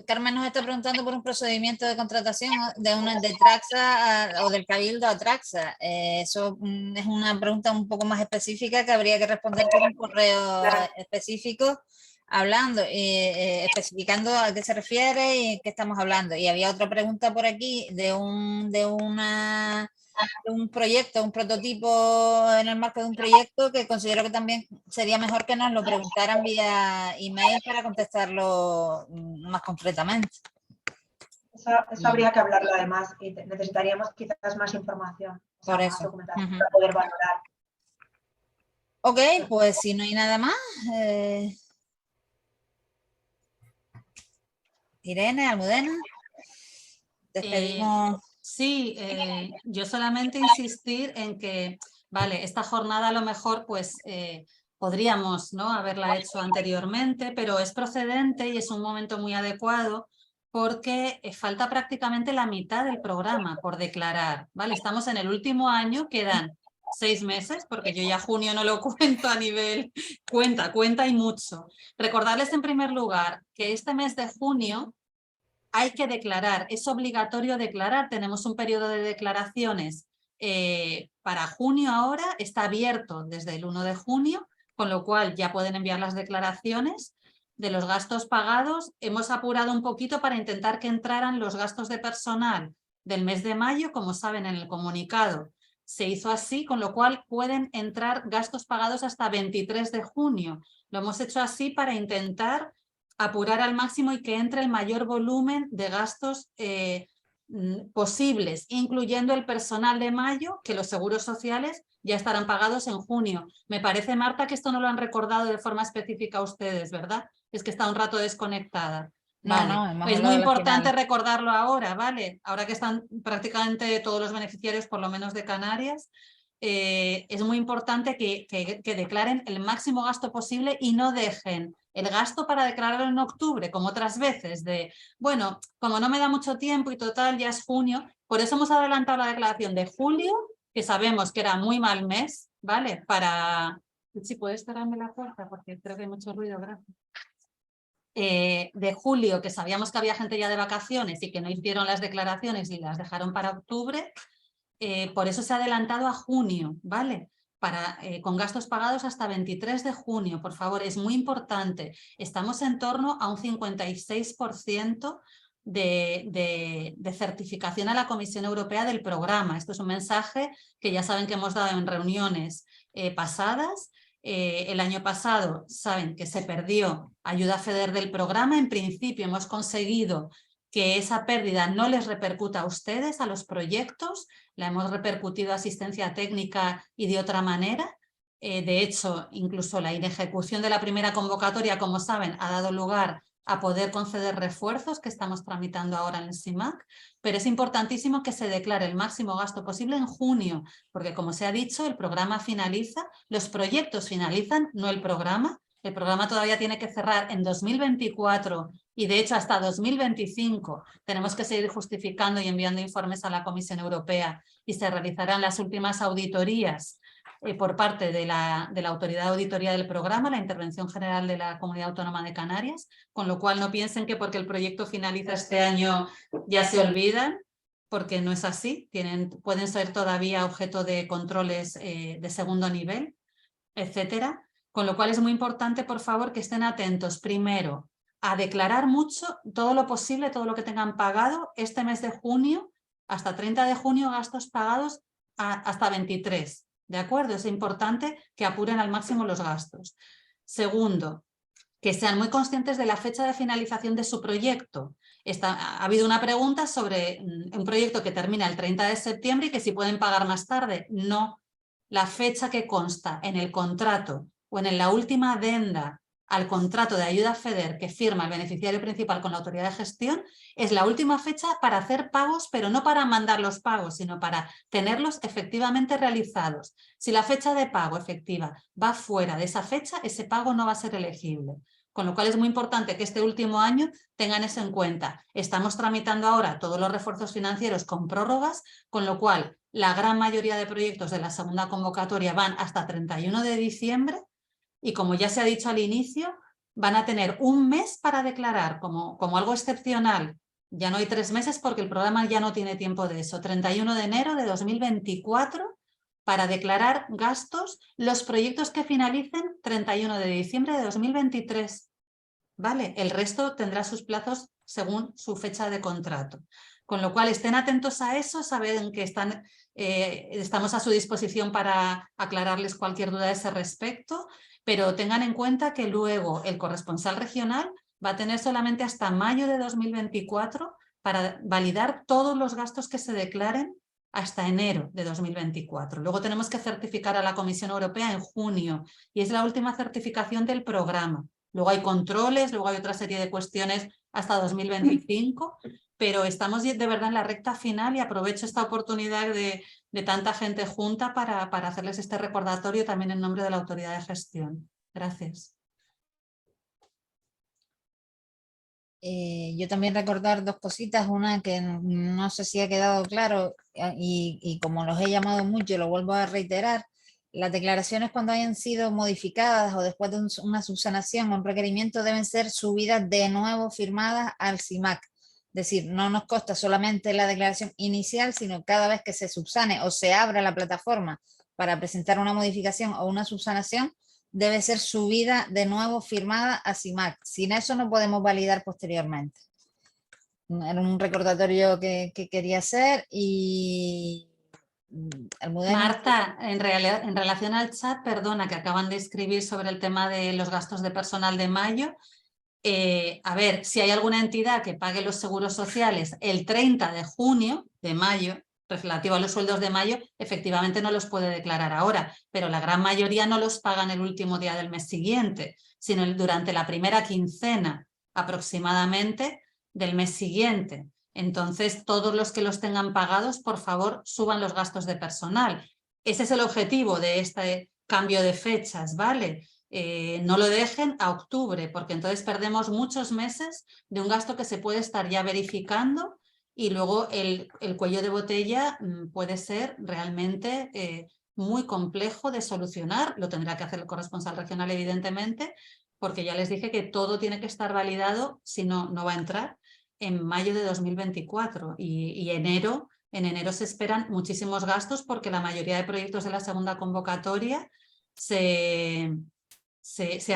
Carmen nos está preguntando por un procedimiento de contratación de Traxa o del Cabildo a Traxa. Eso es una pregunta un poco más específica que habría que responder por un correo específico, hablando, especificando a qué se refiere y qué estamos hablando. Y había otra pregunta por aquí de un proyecto, un prototipo en el marco de un proyecto que considero que también sería mejor que nos lo preguntaran vía email para contestarlo más concretamente. Eso habría que hablarlo además y necesitaríamos quizás más información. Por más eso. documentación para poder valorar. Ok, pues si no hay nada más. Irene, Almudena, despedimos. Sí, yo solamente insistir en que, vale, esta jornada a lo mejor pues podríamos, ¿no?, haberla hecho anteriormente, pero es procedente y es un momento muy adecuado porque falta prácticamente la mitad del programa por declarar, ¿vale? Estamos en el último año, quedan 6 meses, porque yo ya junio no lo cuento a nivel cuenta y mucho. Recordarles en primer lugar que este mes de junio hay que declarar, es obligatorio declarar, tenemos un periodo de declaraciones para junio ahora, está abierto desde el 1 de junio, con lo cual ya pueden enviar las declaraciones de los gastos pagados. Hemos apurado un poquito para intentar que entraran los gastos de personal del mes de mayo, como saben en el comunicado se hizo así, con lo cual pueden entrar gastos pagados hasta 23 de junio. Lo hemos hecho así para intentar apurar al máximo y que entre el mayor volumen de gastos posibles, incluyendo el personal de mayo, que los seguros sociales ya estarán pagados en junio. Me parece, Marta, que esto no lo han recordado de forma específica a ustedes, ¿verdad? Es que está un rato desconectada. Vale. Es muy importante recordarlo ahora, ¿vale? Ahora que están prácticamente todos los beneficiarios, por lo menos de Canarias, es muy importante que declaren el máximo gasto posible y no dejen el gasto para declararlo en octubre, como otras veces, de, bueno, como no me da mucho tiempo y total ya es junio, por eso hemos adelantado la declaración de julio, que sabemos que era muy mal mes, ¿vale? Para... Si puedes cerrarme la puerta, porque creo que hay mucho ruido, gracias. De julio, que sabíamos que había gente ya de vacaciones y que no hicieron las declaraciones y las dejaron para octubre, por eso se ha adelantado a junio, ¿vale? Con gastos pagados hasta 23 de junio, por favor, es muy importante. Estamos en torno a un 56% de certificación a la Comisión Europea del programa. Esto es un mensaje que ya saben que hemos dado en reuniones pasadas. El año pasado saben que se perdió ayuda FEDER del programa. En principio hemos conseguido que esa pérdida no les repercuta a ustedes, a los proyectos, la hemos repercutido a asistencia técnica y de otra manera. De hecho, incluso la inejecución de la primera convocatoria, como saben, ha dado lugar a poder conceder refuerzos que estamos tramitando ahora en el SIMAC, pero es importantísimo que se declare el máximo gasto posible en junio, porque como se ha dicho, el programa finaliza, los proyectos finalizan, no el programa. El programa todavía tiene que cerrar en 2024 y de hecho hasta 2025 tenemos que seguir justificando y enviando informes a la Comisión Europea y se realizarán las últimas auditorías por parte de la Autoridad de Auditoría del Programa, la Intervención General de la Comunidad Autónoma de Canarias, con lo cual no piensen que porque el proyecto finaliza este año ya se olvidan, porque no es así, pueden ser todavía objeto de controles de segundo nivel, etcétera. Con lo cual es muy importante, por favor, que estén atentos, primero, a declarar mucho, todo lo posible, todo lo que tengan pagado este mes de junio, hasta 30 de junio, gastos pagados hasta 23. ¿De acuerdo? Es importante que apuren al máximo los gastos. Segundo, que sean muy conscientes de la fecha de finalización de su proyecto. Ha habido una pregunta sobre un proyecto que termina el 30 de septiembre y que si pueden pagar más tarde. No, la fecha que consta en el contrato o en la última adenda al contrato de ayuda FEDER que firma el beneficiario principal con la autoridad de gestión es la última fecha para hacer pagos, pero no para mandar los pagos, sino para tenerlos efectivamente realizados. Si la fecha de pago efectiva va fuera de esa fecha, ese pago no va a ser elegible. Con lo cual es muy importante que este último año tengan eso en cuenta. Estamos tramitando ahora todos los refuerzos financieros con prórrogas, con lo cual la gran mayoría de proyectos de la segunda convocatoria van hasta 31 de diciembre y, como ya se ha dicho al inicio, van a tener un mes para declarar como algo excepcional. Ya no hay 3 meses porque el programa ya no tiene tiempo de eso. 31 de enero de 2024 para declarar gastos los proyectos que finalicen 31 de diciembre de 2023. ¿Vale? El resto tendrá sus plazos según su fecha de contrato. Con lo cual estén atentos a eso, saben que estamos a su disposición para aclararles cualquier duda a ese respecto, pero tengan en cuenta que luego el corresponsal regional va a tener solamente hasta mayo de 2024 para validar todos los gastos que se declaren hasta enero de 2024. Luego tenemos que certificar a la Comisión Europea en junio y es la última certificación del programa. Luego hay controles, luego hay otra serie de cuestiones hasta 2025, pero estamos de verdad en la recta final y aprovecho esta oportunidad de tanta gente junta para hacerles este recordatorio también en nombre de la autoridad de gestión. Gracias. Yo también recordar 2 cositas, una que no sé si ha quedado claro y como los he llamado mucho lo vuelvo a reiterar. Las declaraciones, cuando hayan sido modificadas o después de una subsanación o un requerimiento, deben ser subidas de nuevo firmadas al CIMAC. Es decir, no nos consta solamente la declaración inicial, sino cada vez que se subsane o se abra la plataforma para presentar una modificación o una subsanación, debe ser subida de nuevo firmada a CIMAC. Sin eso no podemos validar posteriormente. Era un recordatorio que quería hacer y... Marta, en relación al chat, perdona, que acaban de escribir sobre el tema de los gastos de personal de mayo. A ver, si hay alguna entidad que pague los seguros sociales el 30 de junio de mayo, relativo a los sueldos de mayo, efectivamente no los puede declarar ahora, pero la gran mayoría no los pagan el último día del mes siguiente, sino durante la primera quincena aproximadamente del mes siguiente. Entonces, todos los que los tengan pagados, por favor, suban los gastos de personal. Ese es el objetivo de este cambio de fechas, ¿vale? No lo dejen a octubre, porque entonces perdemos muchos meses de un gasto que se puede estar ya verificando y luego el cuello de botella puede ser realmente muy complejo de solucionar. Lo tendrá que hacer el corresponsal regional, evidentemente, porque ya les dije que todo tiene que estar validado, si no, no va a entrar en mayo de 2024 y en enero se esperan muchísimos gastos porque la mayoría de proyectos de la segunda convocatoria se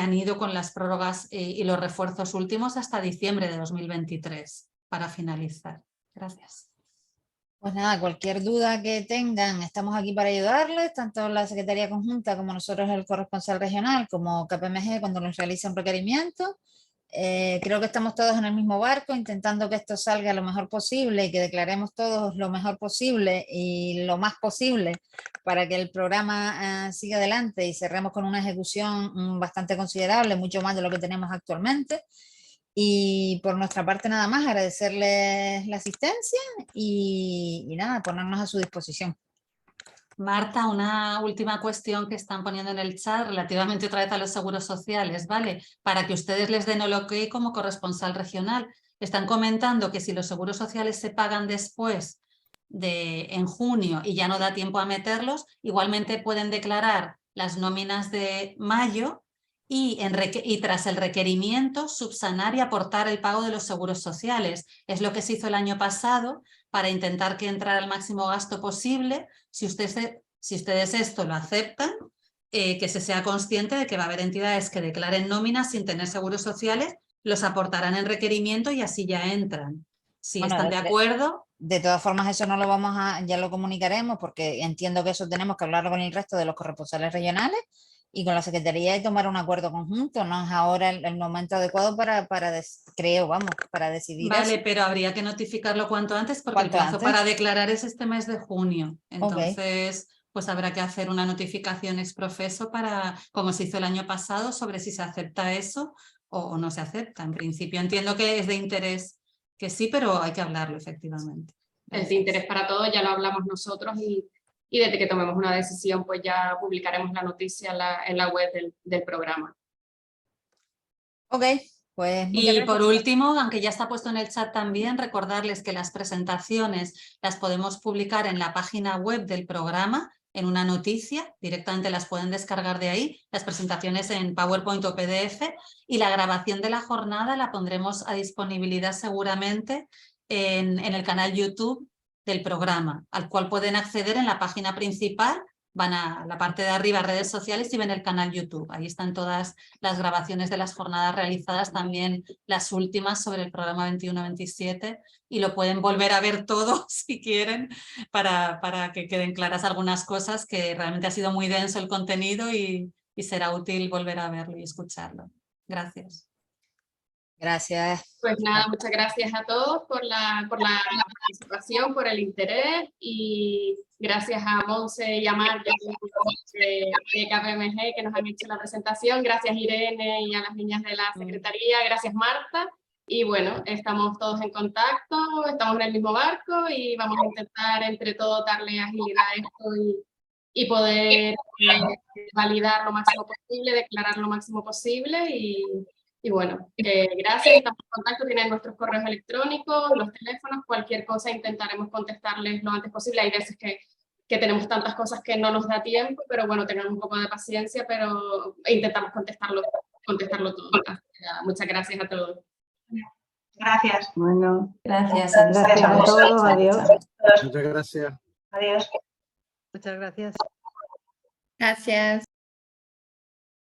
han ido con las prórrogas y los refuerzos últimos hasta diciembre de 2023 para finalizar. Gracias. Pues nada, cualquier duda que tengan, estamos aquí para ayudarles, tanto la Secretaría Conjunta como nosotros, el corresponsal regional, como KPMG cuando nos realiza un requerimiento. Creo que estamos todos en el mismo barco, intentando que esto salga lo mejor posible y que declaremos todos lo mejor posible y lo más posible para que el programa siga adelante y cerremos con una ejecución bastante considerable, mucho más de lo que tenemos actualmente. Y por nuestra parte nada más, agradecerles la asistencia y nada, ponernos a su disposición. Marta, una última cuestión que están poniendo en el chat relativamente otra vez a los seguros sociales, ¿vale? Para que ustedes les den el ok como corresponsal regional. Están comentando que si los seguros sociales se pagan después en junio y ya no da tiempo a meterlos, igualmente pueden declarar las nóminas de mayo y tras el requerimiento subsanar y aportar el pago de los seguros sociales. Es lo que se hizo el año pasado para intentar que entrara el máximo gasto posible. Si ustedes esto lo aceptan, que se sea consciente de que va a haber entidades que declaren nóminas sin tener seguros sociales los aportarán en requerimiento y así ya entran. Si Bueno, están de acuerdo, de todas formas, eso no lo vamos a, ya lo comunicaremos, porque entiendo que eso tenemos que hablarlo con el resto de los corresponsales regionales y con la Secretaría y tomar un acuerdo conjunto. No es ahora el momento adecuado creo, vamos, para decidir vale, eso. pero habría que notificarlo cuanto antes porque el Cuanto plazo antes. para declarar es este mes de junio. Entonces, pues habrá que hacer una notificación ex profeso para, como se hizo el año pasado, sobre si se acepta eso o no se acepta. En principio entiendo que es de interés que sí, pero hay que hablarlo efectivamente. Es de interés para todos, ya lo hablamos nosotros y desde que tomemos una decisión pues ya publicaremos la noticia en la web del programa. Ok, pues muchas Y gracias. por último, aunque ya está puesto en el chat también, recordarles que las presentaciones las podemos publicar en la página web del programa, en una noticia, directamente las pueden descargar de ahí, las presentaciones en PowerPoint o PDF, y la grabación de la jornada la pondremos a disponibilidad seguramente en el canal YouTube del programa, al cual pueden acceder en la página principal. Van a la parte de arriba, redes sociales, y ven el canal YouTube. Ahí están todas las grabaciones de las jornadas realizadas, también las últimas sobre el programa 21-27, y lo pueden volver a ver todo si quieren para que queden claras algunas cosas, que realmente ha sido muy denso el contenido y será útil volver a verlo y escucharlo. Gracias. Gracias. Pues nada, muchas gracias a todos por la participación, por el interés, y gracias a Monse y a Mar de KPMG que nos han hecho la presentación. Gracias Irene y a las niñas de la Secretaría. Gracias Marta. Y bueno, estamos todos en contacto, estamos en el mismo barco y vamos a intentar entre todos darle agilidad a esto y poder validar lo máximo posible, declarar lo máximo posible y bueno, gracias, estamos en contacto, tienen nuestros correos electrónicos, los teléfonos, cualquier cosa intentaremos contestarles lo antes posible. Hay veces que tenemos tantas cosas que no nos da tiempo, pero bueno, tengan un poco de paciencia, pero intentamos contestarlo todo. Muchas gracias a todos. Gracias. Bueno, gracias. Gracias A todos. Adiós. Muchas gracias. Adiós. Muchas gracias. Gracias.